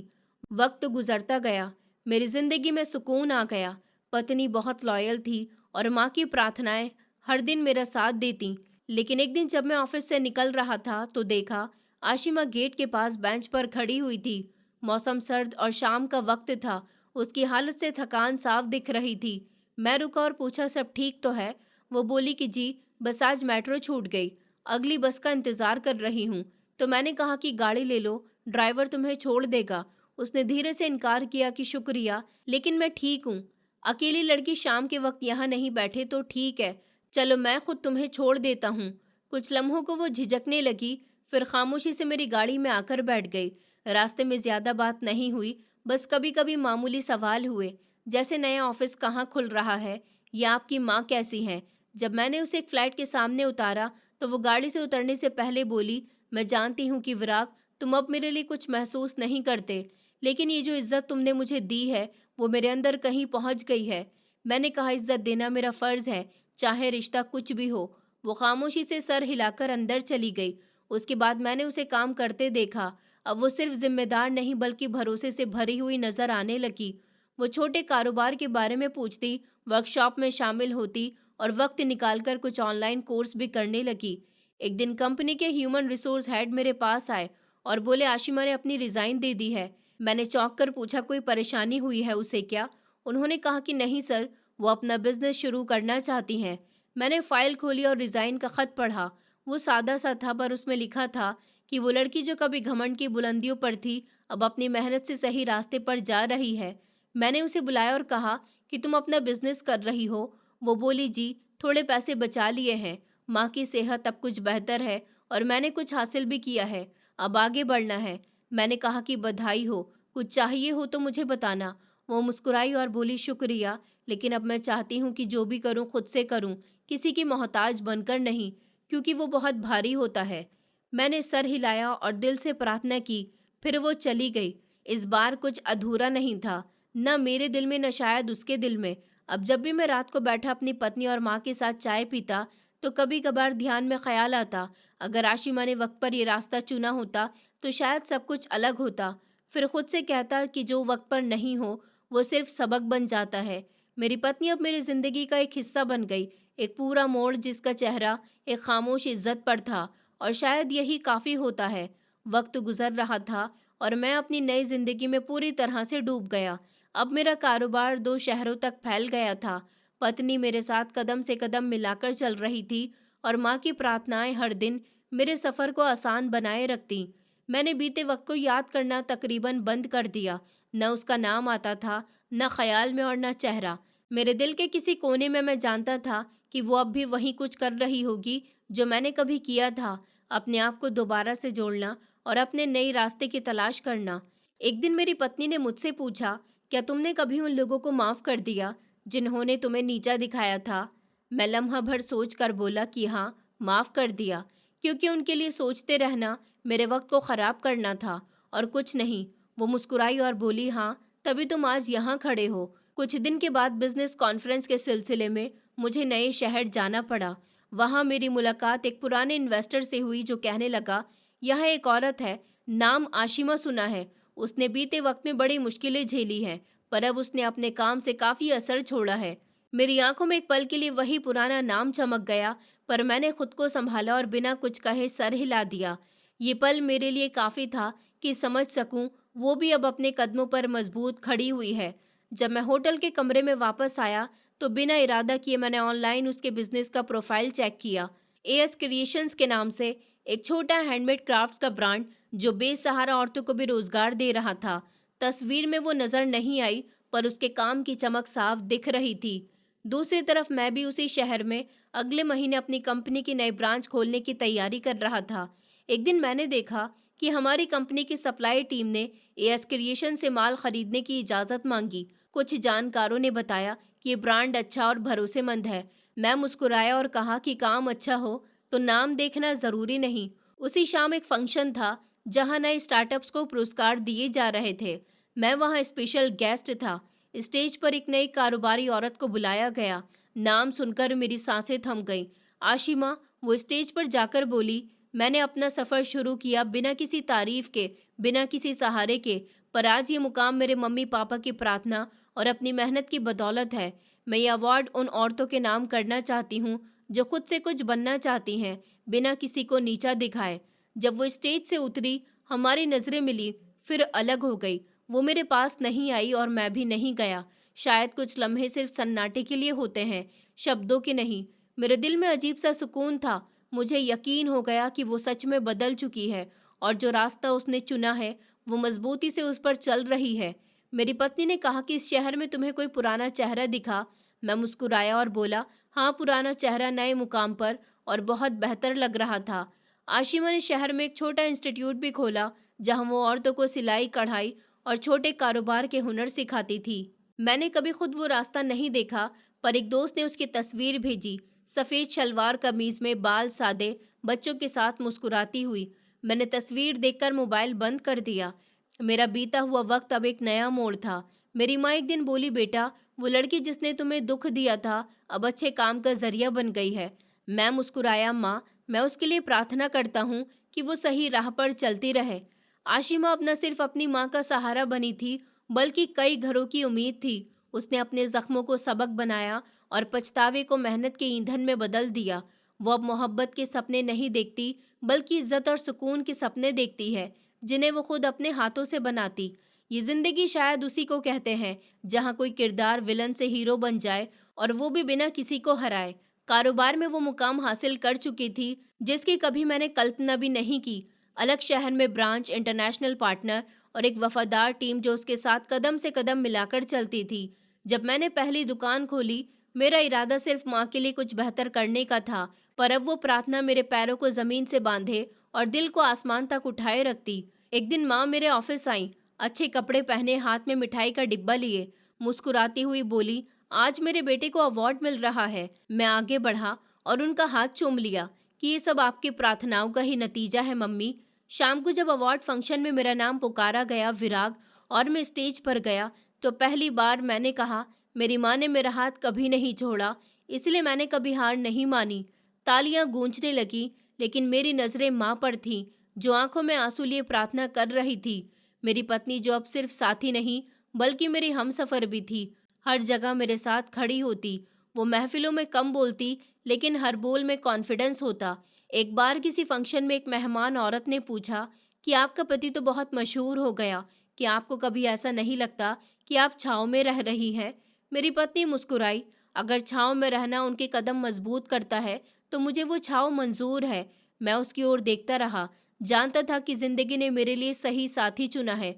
वक्त गुजरता गया, मेरी जिंदगी में सुकून आ गया। पत्नी बहुत लॉयल थी और माँ की प्रार्थनाएं हर दिन मेरा साथ देती। लेकिन एक दिन जब मैं ऑफिस से निकल रहा था तो देखा, आशिमा गेट के पास बेंच पर खड़ी हुई थी। मौसम सर्द और शाम का वक्त था। उसकी हालत से थकान साफ दिख रही थी। मैं रुका और पूछा, सब ठीक तो है? वो बोली कि जी, बस आज मेट्रो छूट गई, अगली बस का इंतजार कर रही हूँ। तो मैंने कहा कि गाड़ी ले लो, ड्राइवर तुम्हें छोड़ देगा। उसने धीरे से इनकार किया कि शुक्रिया, लेकिन मैं ठीक हूँ। अकेली लड़की शाम के वक्त यहाँ नहीं बैठे तो ठीक है, चलो मैं खुद तुम्हें छोड़ देता हूँ। कुछ लम्हों को वो झिझकने लगी, फिर खामोशी से मेरी गाड़ी में आकर बैठ गई। रास्ते में ज्यादा बात नहीं हुई, बस कभी कभी मामूली सवाल हुए, जैसे नया ऑफिस कहाँ खुल रहा है या आपकी माँ कैसी है। जब मैंने उसे एक फ्लैट के सामने उतारा तो वो गाड़ी से उतरने से पहले बोली, मैं जानती हूँ कि विराग, तुम अब मेरे लिए कुछ महसूस नहीं करते, लेकिन ये जो इज्जत तुमने मुझे दी है वो मेरे अंदर कहीं पहुंच गई है। मैंने कहा, इज्जत देना मेरा फर्ज है, चाहे रिश्ता कुछ भी हो। वो खामोशी से सर हिलाकर अंदर चली गई। उसके बाद मैंने उसे काम करते देखा। अब वो सिर्फ जिम्मेदार नहीं बल्कि भरोसे से भरी हुई नजर आने लगी। वो छोटे कारोबार के बारे में पूछती, वर्कशॉप में शामिल होती और वक्त निकालकर कुछ ऑनलाइन कोर्स भी करने लगी। एक दिन कंपनी के ह्यूमन रिसोर्स हेड मेरे पास आए और बोले, आशिमा ने अपनी रिजाइन दे दी है। मैंने चौंक कर पूछा, कोई परेशानी हुई है उसे क्या? उन्होंने कहा कि नहीं सर, वो अपना बिजनेस शुरू करना चाहती हैं। मैंने फाइल खोली और रिजाइन का खत पढ़ा। वो सादा सा था, पर उसमें लिखा था कि वो लड़की जो कभी घमंड की बुलंदियों पर थी, अब अपनी मेहनत से सही रास्ते पर जा रही है। मैंने उसे बुलाया और कहा कि तुम अपना बिजनेस कर रही हो? वो बोली, जी, थोड़े पैसे बचा लिए हैं। माँ की सेहत अब कुछ बेहतर है और मैंने कुछ हासिल भी किया है। अब आगे बढ़ना है। मैंने कहा कि बधाई हो, कुछ चाहिए हो तो मुझे बताना। वो मुस्कुराई और बोली, शुक्रिया, लेकिन अब मैं चाहती हूँ कि जो भी करूँ खुद से करूँ, किसी की मोहताज बनकर नहीं, क्योंकि वो बहुत भारी होता है। मैंने सर हिलाया और दिल से प्रार्थना की। फिर वो चली गई। इस बार कुछ अधूरा नहीं था, न मेरे दिल में न शायद उसके दिल में। अब जब भी मैं रात को बैठा अपनी पत्नी और माँ के साथ चाय पीता तो कभी कभार ध्यान में ख्याल आता, अगर आशिमा ने वक्त पर ये रास्ता चुना होता तो शायद सब कुछ अलग होता। फिर खुद से कहता कि जो वक्त पर नहीं हो वो सिर्फ सबक बन जाता है। मेरी पत्नी अब मेरी जिंदगी का एक हिस्सा बन गई, एक पूरा मोड़ जिसका चेहरा एक खामोश इज्जत पर था, और शायद यही काफ़ी होता है। वक्त गुजर रहा था और मैं अपनी नई जिंदगी में पूरी तरह से डूब गया। अब मेरा कारोबार 2 शहरों तक फैल गया था। पत्नी मेरे साथ कदम से कदम मिलाकर चल रही थी और माँ की प्रार्थनाएं हर दिन मेरे सफ़र को आसान बनाए रखती। मैंने बीते वक्त को याद करना तकरीबन बंद कर दिया। न उसका नाम आता था, न ख्याल में और न चेहरा। मेरे दिल के किसी कोने में मैं जानता था कि वो अब भी वही कुछ कर रही होगी जो मैंने कभी किया था, अपने आप को दोबारा से जोड़ना और अपने नए रास्ते की तलाश करना। एक दिन मेरी पत्नी ने मुझसे पूछा, क्या तुमने कभी उन लोगों को माफ़ कर दिया जिन्होंने तुम्हें नीचा दिखाया था? मैं लम्हा भर सोच कर बोला कि हाँ, माफ़ कर दिया, क्योंकि उनके लिए सोचते रहना मेरे वक्त को ख़राब करना था और कुछ नहीं। वो मुस्कुराई और बोली, हाँ, तभी तुम आज यहाँ खड़े हो। कुछ दिन के बाद बिजनेस कॉन्फ्रेंस के सिलसिले में मुझे नए शहर जाना पड़ा। वहाँ मेरी मुलाकात एक पुराने इन्वेस्टर से हुई जो कहने लगा, यहाँ एक औरत है, नाम आशिमा सुना है। उसने बीते वक्त में बड़ी मुश्किलें झेली हैं, पर अब उसने अपने काम से काफ़ी असर छोड़ा है। मेरी आंखों में एक पल के लिए वही पुराना नाम चमक गया, पर मैंने खुद को संभाला और बिना कुछ कहे सर हिला दिया। ये पल मेरे लिए काफ़ी था कि समझ सकूं वो भी अब अपने कदमों पर मजबूत खड़ी हुई है। जब मैं होटल के कमरे में वापस आया तो बिना इरादा किए मैंने ऑनलाइन उसके बिजनेस का प्रोफाइल चेक किया। एएस क्रिएशंस के नाम से एक छोटा हैंडमेड क्राफ्ट्स का ब्रांड जो बेसहारा औरतों को भी रोजगार दे रहा था। तस्वीर में वो नजर नहीं आई, पर उसके काम की चमक साफ दिख रही थी। दूसरी तरफ मैं भी उसी शहर में अगले महीने अपनी कंपनी की नई ब्रांच खोलने की तैयारी कर रहा था। एक दिन मैंने देखा कि हमारी कंपनी की सप्लाई टीम ने एएस क्रिएशन से माल खरीदने की इजाज़त मांगी। कुछ जानकारों ने बताया कि ये ब्रांड अच्छा और भरोसेमंद है। मैं मुस्कुराया और कहा कि काम अच्छा हो तो नाम देखना ज़रूरी नहीं। उसी शाम एक फंक्शन था जहां नए स्टार्टअप्स को पुरस्कार दिए जा रहे थे। मैं वहां स्पेशल गेस्ट था। स्टेज पर एक नई कारोबारी औरत को बुलाया गया। नाम सुनकर मेरी सांसें थम गईं। आशिमा, वो स्टेज पर जाकर बोली, मैंने अपना सफ़र शुरू किया बिना किसी तारीफ के, बिना किसी सहारे के, पर आज ये मुकाम मेरे मम्मी पापा की प्रार्थना और अपनी मेहनत की बदौलत है। मैं ये अवार्ड उन औरतों के नाम करना चाहती हूँ जो खुद से कुछ बनना चाहती हैं, बिना किसी को नीचा दिखाए। जब वो स्टेज से उतरी, हमारी नज़रें मिली, फिर अलग हो गई। वो मेरे पास नहीं आई और मैं भी नहीं गया। शायद कुछ लम्हे सिर्फ सन्नाटे के लिए होते हैं, शब्दों के नहीं। मेरे दिल में अजीब सा सुकून था। मुझे यकीन हो गया कि वो सच में बदल चुकी है और जो रास्ता उसने चुना है वो मजबूती से उस पर चल रही है। मेरी पत्नी ने कहा कि इस शहर में तुम्हें कोई पुराना चेहरा दिखा? मैं मुस्कुराया और बोला, हाँ, पुराना चेहरा नए मुकाम पर और बहुत बेहतर लग रहा था। आशिमा ने शहर में एक छोटा इंस्टीट्यूट भी खोला जहां वो औरतों को सिलाई, कढ़ाई और छोटे कारोबार के हुनर सिखाती थी। मैंने कभी खुद वो रास्ता नहीं देखा, पर एक दोस्त ने उसकी तस्वीर भेजी, सफ़ेद शलवार कमीज में, बाल सादे, बच्चों के साथ मुस्कुराती हुई। मैंने तस्वीर देखकर मोबाइल बंद कर दिया। मेरा बीता हुआ वक्त अब एक नया मोड़ था। मेरी माँ एक दिन बोली, बेटा, वो लड़की जिसने तुम्हें दुख दिया था अब अच्छे काम का जरिया बन गई है। मैं मुस्कुराया, माँ, मैं उसके लिए प्रार्थना करता हूँ कि वो सही राह पर चलती रहे। आशिमा अब न सिर्फ अपनी माँ का सहारा बनी थी, बल्कि कई घरों की उम्मीद थी। उसने अपने जख्मों को सबक बनाया और पछतावे को मेहनत के ईंधन में बदल दिया। वो अब मोहब्बत के सपने नहीं देखती, बल्कि इज्जत और सुकून के सपने देखती है, जिन्हें वो खुद अपने हाथों से बनाती। ये जिंदगी शायद उसी को कहते हैं जहाँ कोई किरदार विलन से हीरो बन जाए, और वो भी बिना किसी को हराए। कारोबार में वो मुकाम हासिल कर चुकी थी जिसकी कभी मैंने कल्पना भी नहीं की। अलग शहर में ब्रांच, इंटरनेशनल पार्टनर और एक वफादार टीम जो उसके साथ कदम से कदम मिलाकर चलती थी। जब मैंने पहली दुकान खोली, मेरा इरादा सिर्फ माँ के लिए कुछ बेहतर करने का था, पर अब वो प्रार्थना मेरे पैरों को जमीन से बांधे और दिल को आसमान तक उठाए रखती। एक दिन माँ मेरे ऑफिस आई, अच्छे कपड़े पहने, हाथ में मिठाई का डिब्बा लिए। मुस्कुराती हुई बोली, आज मेरे बेटे को अवार्ड मिल रहा है। मैं आगे बढ़ा और उनका हाथ चूम लिया कि ये सब आपकी प्रार्थनाओं का ही नतीजा है मम्मी। शाम को जब अवार्ड फंक्शन में मेरा नाम पुकारा गया, विराग, और मैं स्टेज पर गया, तो पहली बार मैंने कहा, मेरी माँ ने मेरा हाथ कभी नहीं छोड़ा, इसलिए मैंने कभी हार नहीं मानी। तालियां गूंजने लगी, लेकिन मेरी नज़रें माँ पर थीं, जो आंखों में आंसू लिए प्रार्थना कर रही थी। मेरी पत्नी, जो अब सिर्फ साथी नहीं बल्कि मेरी हमसफ़र भी थी, हर जगह मेरे साथ खड़ी होती। वो महफिलों में कम बोलती, लेकिन हर बोल में कॉन्फिडेंस होता। एक बार किसी फंक्शन में एक मेहमान औरत ने पूछा कि आपका पति तो बहुत मशहूर हो गया, कि आपको कभी ऐसा नहीं लगता कि आप छाँव में रह रही हैं? मेरी पत्नी मुस्कुराई, अगर छाँव में रहना उनके कदम मजबूत करता है तो मुझे वो छाँव मंजूर है। मैं उसकी ओर देखता रहा, जानता था कि जिंदगी ने मेरे लिए सही साथी चुना है।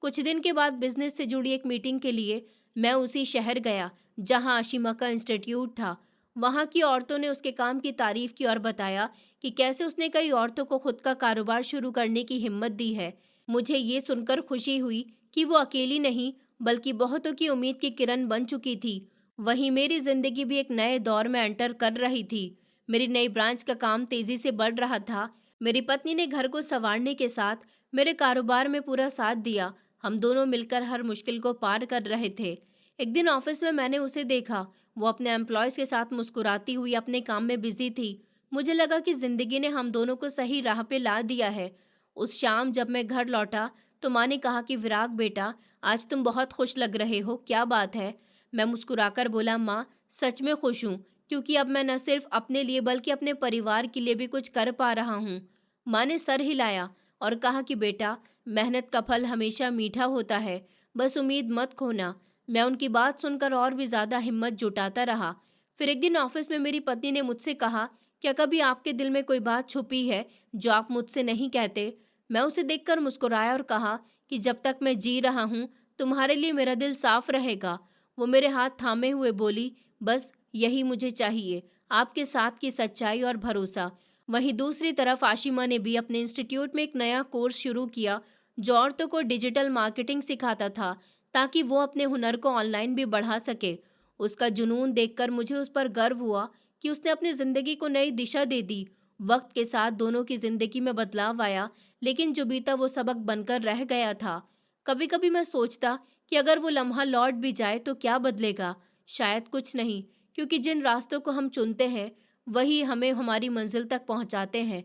कुछ दिन के बाद बिजनेस से जुड़ी एक मीटिंग के लिए मैं उसी शहर गया जहां आशिमा का इंस्टीट्यूट था। वहां की औरतों ने उसके काम की तारीफ की और बताया कि कैसे उसने कई औरतों को खुद का कारोबार शुरू करने की हिम्मत दी है। मुझे ये सुनकर खुशी हुई कि वो अकेली नहीं, बल्कि बहुतों की उम्मीद की किरण बन चुकी थी। वहीं मेरी जिंदगी भी एक नए दौर में एंटर कर रही थी। मेरी नई ब्रांच का काम तेजी से बढ़ रहा था। मेरी पत्नी ने घर को संवारने के साथ मेरे कारोबार में पूरा साथ दिया। हम दोनों मिलकर हर मुश्किल को पार कर रहे थे। एक दिन ऑफिस में मैंने उसे देखा। वो अपने एम्प्लॉयज़ के साथ मुस्कुराती हुई अपने काम में बिजी थी। मुझे लगा कि ज़िंदगी ने हम दोनों को सही राह पे ला दिया है। उस शाम जब मैं घर लौटा तो माँ ने कहा कि विराग बेटा, आज तुम बहुत खुश लग रहे हो, क्या बात है? मैं मुस्कुराकर बोला, माँ सच में खुश हूँ, क्योंकि अब मैं न सिर्फ अपने लिए बल्कि अपने परिवार के लिए भी कुछ कर पा रहा हूँ। माँ ने सर हिलाया और कहा कि बेटा, मेहनत का फल हमेशा मीठा होता है, बस उम्मीद मत खोना। मैं उनकी बात सुनकर और भी ज़्यादा हिम्मत जुटाता रहा। फिर एक दिन ऑफिस में मेरी पत्नी ने मुझसे कहा, क्या कभी आपके दिल में कोई बात छुपी है जो आप मुझसे नहीं कहते? मैं उसे देखकर मुस्कुराया और कहा कि जब तक मैं जी रहा हूँ, तुम्हारे लिए मेरा दिल साफ रहेगा। वो मेरे हाथ थामे हुए बोली, बस यही मुझे चाहिए, आपके साथ की सच्चाई और भरोसा। वहीं दूसरी तरफ आशिमा ने भी अपने इंस्टीट्यूट में एक नया कोर्स शुरू किया जो औरतों को डिजिटल मार्केटिंग सिखाता था, ताकि वो अपने हुनर को ऑनलाइन भी बढ़ा सके। उसका जुनून देखकर मुझे उस पर गर्व हुआ कि उसने अपनी ज़िंदगी को नई दिशा दे दी। वक्त के साथ दोनों की ज़िंदगी में बदलाव आया, लेकिन जो बीता वो सबक बनकर रह गया था। कभी कभी मैं सोचता कि अगर वो लम्हा लौट भी जाए तो क्या बदलेगा? शायद कुछ नहीं, क्योंकि जिन रास्तों को हम चुनते हैं वही हमें हमारी मंजिल तक पहुंचाते हैं।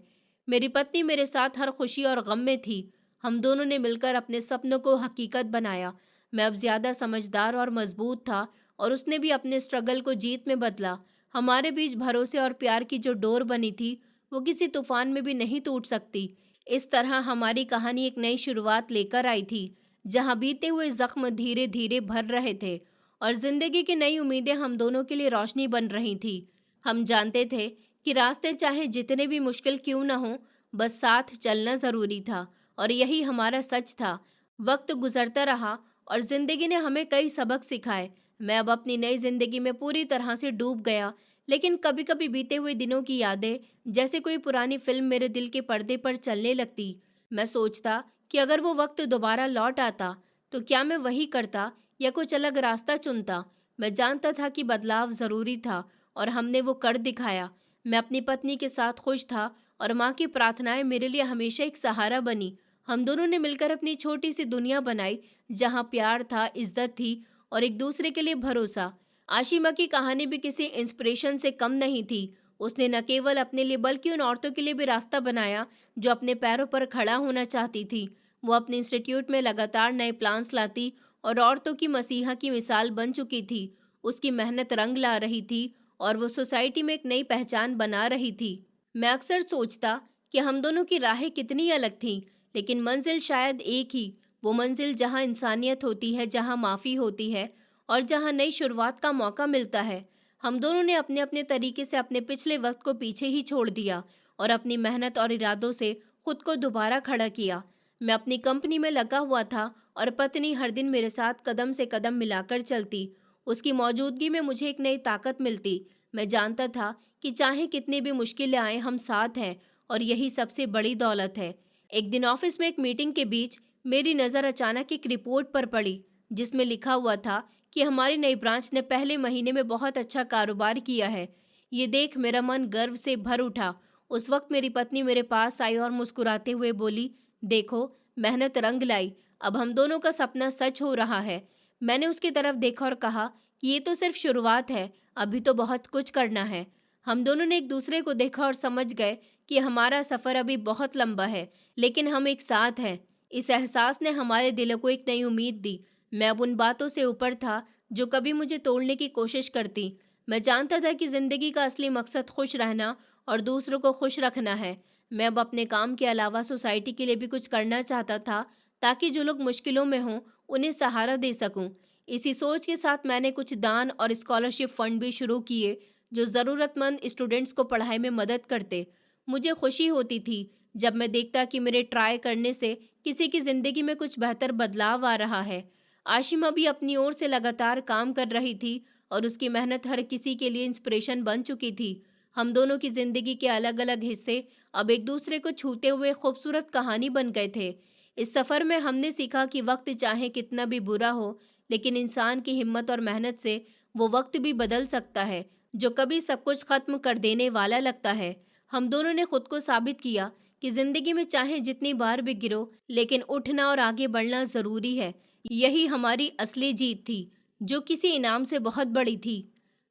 मेरी पत्नी मेरे साथ हर खुशी और गम में थी। हम दोनों ने मिलकर अपने सपनों को हकीकत बनाया। मैं अब ज्यादा समझदार और मजबूत था और उसने भी अपने स्ट्रगल को जीत में बदला। हमारे बीच भरोसे और प्यार की जो डोर बनी थी वो किसी तूफान में भी नहीं टूट सकती। इस तरह हमारी कहानी एक नई शुरुआत लेकर आई थी, जहां बीते हुए जख्म धीरे धीरे भर रहे थे और जिंदगी की नई उम्मीदें हम दोनों के लिए रोशनी बन रही थी। हम जानते थे कि रास्ते चाहे जितने भी मुश्किल क्यों न हो, बस साथ चलना जरूरी था और यही हमारा सच था। वक्त गुजरता रहा और जिंदगी ने हमें कई सबक सिखाए। मैं अब अपनी नई जिंदगी में पूरी तरह से डूब गया, लेकिन कभी कभी बीते हुए दिनों की यादें जैसे कोई पुरानी फिल्म मेरे दिल के पर्दे पर चलने लगती। मैं सोचता कि अगर वो वक्त दोबारा लौट आता तो क्या मैं वही करता या कुछ अलग रास्ता चुनता। मैं जानता था कि बदलाव जरूरी था और हमने वो कर दिखाया। मैं अपनी पत्नी के साथ खुश था और माँ की प्रार्थनाएं मेरे लिए हमेशा एक सहारा बनी। हम दोनों ने मिलकर अपनी छोटी सी दुनिया बनाई, जहाँ प्यार था, इज्जत थी और एक दूसरे के लिए भरोसा। आशिमा की कहानी भी किसी इंस्पिरेशन से कम नहीं थी। उसने न केवल अपने लिए बल्कि उन औरतों के लिए भी रास्ता बनाया जो अपने पैरों पर खड़ा होना चाहती थी। वो अपने इंस्टीट्यूट में लगातार नए प्लान्स लाती और औरतों की मसीहा की मिसाल बन चुकी थी। उसकी मेहनत रंग ला रही थी और वो सोसाइटी में एक नई पहचान बना रही थी। मैं अक्सर सोचता कि हम दोनों की राहें कितनी अलग थीं, लेकिन मंजिल शायद एक ही। वो मंजिल जहाँ इंसानियत होती है, जहाँ माफ़ी होती है और जहाँ नई शुरुआत का मौका मिलता है। हम दोनों ने अपने अपने तरीके से अपने पिछले वक्त को पीछे ही छोड़ दिया और अपनी मेहनत और इरादों से खुद को दोबारा खड़ा किया। मैं अपनी कंपनी में लगा हुआ था और पत्नी हर दिन मेरे साथ कदम से कदम मिलाकर चलती। उसकी मौजूदगी में मुझे एक नई ताकत मिलती। मैं जानता था कि चाहे कितनी भी मुश्किलें आए, हम साथ हैं और यही सबसे बड़ी दौलत है। एक दिन ऑफिस में एक मीटिंग के बीच मेरी नज़र अचानक एक रिपोर्ट पर पड़ी, जिसमें लिखा हुआ था कि हमारी नई ब्रांच ने पहले महीने में बहुत अच्छा कारोबार किया है। ये देख मेरा मन गर्व से भर उठा। उस वक्त मेरी पत्नी मेरे पास आई और मुस्कुराते हुए बोली, देखो, मेहनत रंग लाई, अब हम दोनों का सपना सच हो रहा है। मैंने उसकी तरफ देखा और कहा कि ये तो सिर्फ शुरुआत है, अभी तो बहुत कुछ करना है। हम दोनों ने एक दूसरे को देखा और समझ गए कि हमारा सफ़र अभी बहुत लंबा है, लेकिन हम एक साथ हैं। इस एहसास ने हमारे दिलों को एक नई उम्मीद दी। मैं अब उन बातों से ऊपर था जो कभी मुझे तोड़ने की कोशिश करती। मैं जानता था कि ज़िंदगी का असली मकसद खुश रहना और दूसरों को खुश रखना है। मैं अब अपने काम के अलावा सोसाइटी के लिए भी कुछ करना चाहता था, ताकि जो लोग मुश्किलों में हों उन्हें सहारा दे सकूं। इसी सोच के साथ मैंने कुछ दान और स्कॉलरशिप फंड भी शुरू किए जो ज़रूरतमंद स्टूडेंट्स को पढ़ाई में मदद करते। मुझे खुशी होती थी जब मैं देखता कि मेरे ट्राई करने से किसी की ज़िंदगी में कुछ बेहतर बदलाव आ रहा है। आशिमा भी अपनी ओर से लगातार काम कर रही थी और उसकी मेहनत हर किसी के लिए इंस्पिरेशन बन चुकी थी। हम दोनों की ज़िंदगी के अलग अलग हिस्से अब एक दूसरे को छूते हुए खूबसूरत कहानी बन गए थे। इस सफ़र में हमने सीखा कि वक्त चाहे कितना भी बुरा हो, लेकिन इंसान की हिम्मत और मेहनत से वो वक्त भी बदल सकता है, जो कभी सब कुछ खत्म कर देने वाला लगता है। हम दोनों ने खुद को साबित किया कि जिंदगी में चाहे जितनी बार भी गिरो, लेकिन उठना और आगे बढ़ना जरूरी है। यही हमारी असली जीत थी, जो किसी इनाम से बहुत बड़ी थी।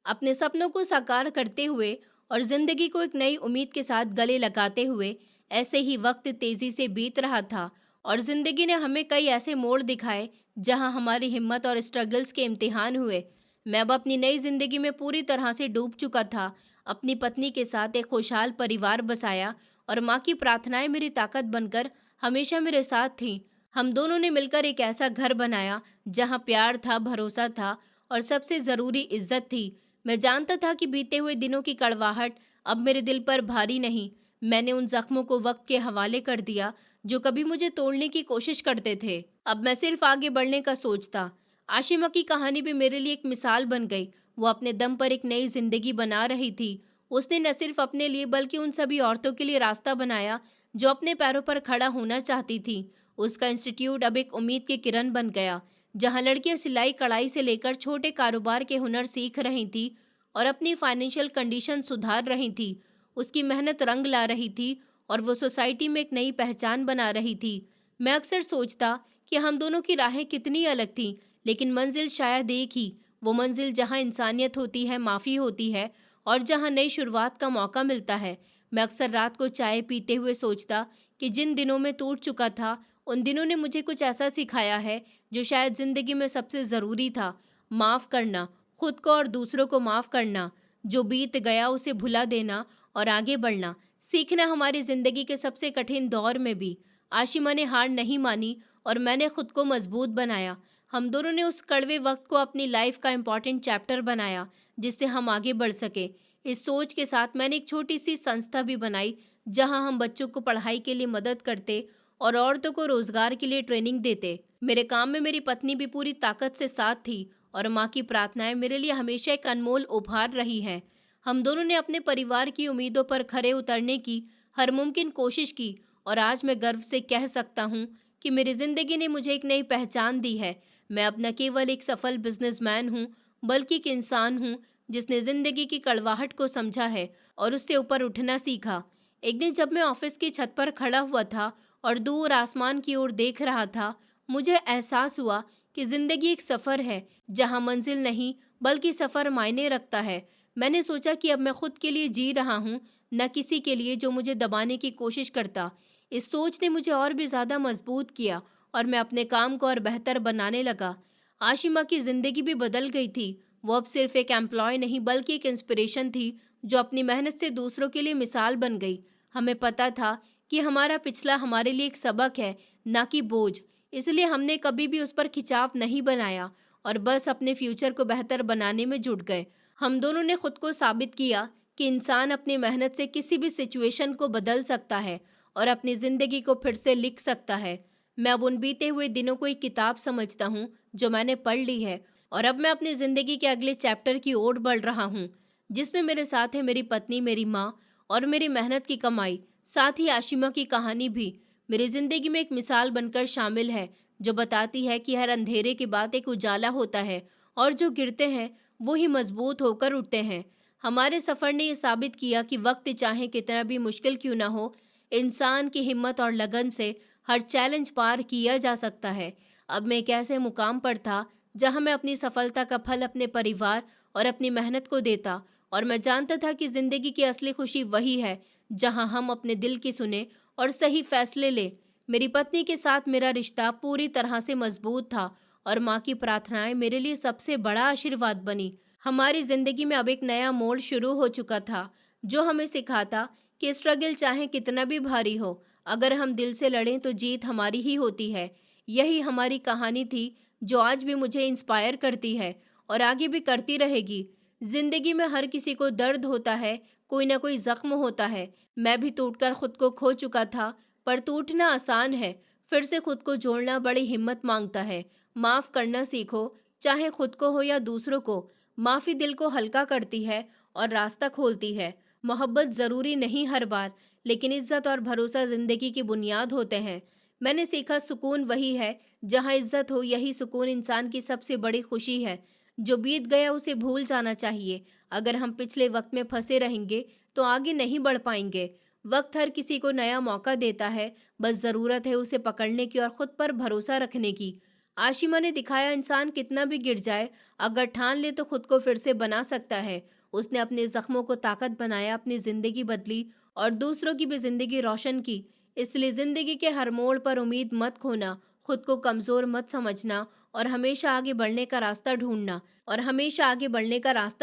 अपने सपनों को साकार करते हुए और जिंदगी को एक नई उम्मीद के साथ गले लगाते हुए। ऐसे ही वक्त तेजी से बीत रहा था और जिंदगी ने हमें कई ऐसे मोड़ दिखाए जहां हमारी हिम्मत और स्ट्रगल्स के इम्तिहान हुए। मैं अब अपनी नई जिंदगी में पूरी तरह से डूब चुका था। अपनी पत्नी के साथ एक खुशहाल परिवार बसाया और माँ की प्रार्थनाएं मेरी ताकत बनकर हमेशा मेरे साथ थीं। हम दोनों ने मिलकर एक ऐसा घर बनाया जहां प्यार था, भरोसा था और सबसे ज़रूरी इज्जत थी। मैं जानता था कि बीते हुए दिनों की कड़वाहट अब मेरे दिल पर भारी नहीं। मैंने उन जख्मों को वक्त के हवाले कर दिया जो कभी मुझे तोड़ने की कोशिश करते थे। अब मैं सिर्फ आगे बढ़ने का सोचता। आशिमा की कहानी भी मेरे लिए एक मिसाल बन गई। वो अपने दम पर एक नई जिंदगी बना रही थी। उसने न सिर्फ अपने लिए बल्कि उन सभी औरतों के लिए रास्ता बनाया जो अपने पैरों पर खड़ा होना चाहती थी। उसका इंस्टीट्यूट अब एक उम्मीद की किरण बन गया, जहां लड़कियां सिलाई कढ़ाई से लेकर छोटे कारोबार के हुनर सीख रही थी और अपनी फाइनेंशियल कंडीशन सुधार रही थी। उसकी मेहनत रंग ला रही थी और वो सोसाइटी में एक नई पहचान बना रही थी। मैं अक्सर सोचता कि हम दोनों की राहें कितनी अलग थीं, लेकिन मंजिल शायद एक ही। वो मंजिल जहां इंसानियत होती है, माफ़ी होती है और जहां नई शुरुआत का मौका मिलता है। मैं अक्सर रात को चाय पीते हुए सोचता कि जिन दिनों में टूट चुका था, उन दिनों ने मुझे कुछ ऐसा सिखाया है जो शायद ज़िंदगी में सबसे ज़रूरी था। माफ़ करना, खुद को और दूसरों को माफ़ करना, जो बीत गया उसे भुला देना और आगे बढ़ना सीखना। हमारी ज़िंदगी के सबसे कठिन दौर में भी आशिमा ने हार नहीं मानी और मैंने खुद को मजबूत बनाया। हम दोनों ने उस कड़वे वक्त को अपनी लाइफ का इम्पॉर्टेंट चैप्टर बनाया जिससे हम आगे बढ़ सके। इस सोच के साथ मैंने एक छोटी सी संस्था भी बनाई जहां हम बच्चों को पढ़ाई के लिए मदद करते और औरतों को रोजगार के लिए ट्रेनिंग देते। मेरे काम में मेरी पत्नी भी पूरी ताकत से साथ थी और माँ की प्रार्थनाएं मेरे लिए हमेशा एक अनमोल उपहार रही हैं। हम दोनों ने अपने परिवार की उम्मीदों पर खरे उतरने की हर मुमकिन कोशिश की और आज मैं गर्व से कह सकता हूँ कि मेरी जिंदगी ने मुझे एक नई पहचान दी है। मैं अब न केवल एक सफल बिजनेसमैन हूँ, बल्कि एक इंसान हूँ जिसने जिंदगी की कड़वाहट को समझा है और उससे ऊपर उठना सीखा। एक दिन जब मैं ऑफिस की छत पर खड़ा हुआ था और दूर आसमान की ओर देख रहा था, मुझे एहसास हुआ कि जिंदगी एक सफ़र है जहाँ मंजिल नहीं बल्कि सफ़र मायने रखता है। मैंने सोचा कि अब मैं खुद के लिए जी रहा हूँ, न किसी के लिए जो मुझे दबाने की कोशिश करता। इस सोच ने मुझे और भी ज़्यादा मजबूत किया और मैं अपने काम को और बेहतर बनाने लगा। आशिमा की ज़िंदगी भी बदल गई थी। वो अब सिर्फ एक एम्प्लॉय नहीं बल्कि एक इंस्पिरेशन थी जो अपनी मेहनत से दूसरों के लिए मिसाल बन गई। हमें पता था कि हमारा पिछला हमारे लिए एक सबक है, ना कि बोझ। इसलिए हमने कभी भी उस पर खिंचाव नहीं बनाया और बस अपने फ्यूचर को बेहतर बनाने में जुट गए। हम दोनों ने खुद को साबित किया कि इंसान अपनी मेहनत से किसी भी सिचुएशन को बदल सकता है और अपनी ज़िंदगी को फिर से लिख सकता है। मैं अब उन बीते हुए दिनों को एक किताब समझता हूँ जो मैंने पढ़ ली है और अब मैं अपनी ज़िंदगी के अगले चैप्टर की ओर बढ़ रहा हूँ, जिसमें मेरे साथ है मेरी पत्नी, मेरी माँ और मेरी मेहनत की कमाई। साथ ही आशिमा की कहानी भी मेरी ज़िंदगी में एक मिसाल बनकर शामिल है, जो बताती है कि हर अंधेरे के बाद एक उजाला होता है और जो गिरते हैं वो ही मजबूत होकर उठते हैं। हमारे सफ़र ने ये साबित किया कि वक्त चाहे कितना भी मुश्किल क्यों ना हो, इंसान की हिम्मत और लगन से हर चैलेंज पार किया जा सकता है। अब मैं एक ऐसे मुकाम पर था जहां मैं अपनी सफलता का फल अपने परिवार और अपनी मेहनत को देता और मैं जानता था कि ज़िंदगी की असली खुशी वही है जहां हम अपने दिल की सुने और सही फैसले ले। मेरी पत्नी के साथ मेरा रिश्ता पूरी तरह से मजबूत था और माँ की प्रार्थनाएं मेरे लिए सबसे बड़ा आशीर्वाद बनी। हमारी ज़िंदगी में अब एक नया मोड़ शुरू हो चुका था जो हमें सिखाता कि स्ट्रगल चाहे कितना भी भारी हो, अगर हम दिल से लड़ें तो जीत हमारी ही होती है। यही हमारी कहानी थी जो आज भी मुझे इंस्पायर करती है और आगे भी करती रहेगी। जिंदगी में हर किसी को दर्द होता है, कोई ना कोई जख्म होता है। मैं भी टूटकर खुद को खो चुका था, पर टूटना आसान है, फिर से खुद को जोड़ना बड़ी हिम्मत मांगता है। माफ़ करना सीखो, चाहे खुद को हो या दूसरों को। माफ़ी दिल को हल्का करती है और रास्ता खोलती है। मोहब्बत ज़रूरी नहीं हर बार, लेकिन इज्जत और भरोसा ज़िंदगी की बुनियाद होते हैं। मैंने सीखा सुकून वही है जहाँ इज्जत हो, यही सुकून इंसान की सबसे बड़ी खुशी है। जो बीत गया उसे भूल जाना चाहिए। अगर हम पिछले वक्त में फंसे रहेंगे तो आगे नहीं बढ़ पाएंगे। वक्त हर किसी को नया मौका देता है, बस ज़रूरत है उसे पकड़ने की और खुद पर भरोसा रखने की। आशिमा ने दिखाया इंसान कितना भी गिर जाए, अगर ठान ले तो खुद को फिर से बना सकता है। उसने अपने जख्मों को ताकत बनाया, अपनी जिंदगी बदली और दूसरों की भी जिंदगी रोशन की। इसलिए जिंदगी के हर मोड़ पर उम्मीद मत खोना, खुद को कमजोर मत समझना और हमेशा आगे बढ़ने का रास्ता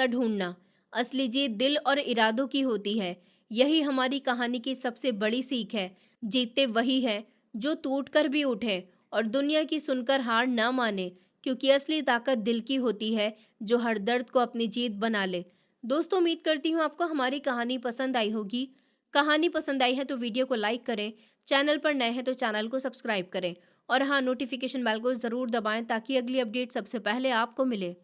ढूंढना असली जीत दिल और इरादों की होती है। यही हमारी कहानी की सबसे बड़ी सीख है। जीतते वही है जो टूट कर भी उठे और दुनिया की सुनकर हार ना माने, क्योंकि असली ताकत दिल की होती है जो हर दर्द को अपनी जीत बना ले। दोस्तों, उम्मीद करती हूँ आपको हमारी कहानी पसंद आई होगी। कहानी पसंद आई है तो वीडियो को लाइक करें, चैनल पर नए हैं तो चैनल को सब्सक्राइब करें और हाँ, नोटिफिकेशन बेल को ज़रूर दबाएं ताकि अगली अपडेट सबसे पहले आपको मिले।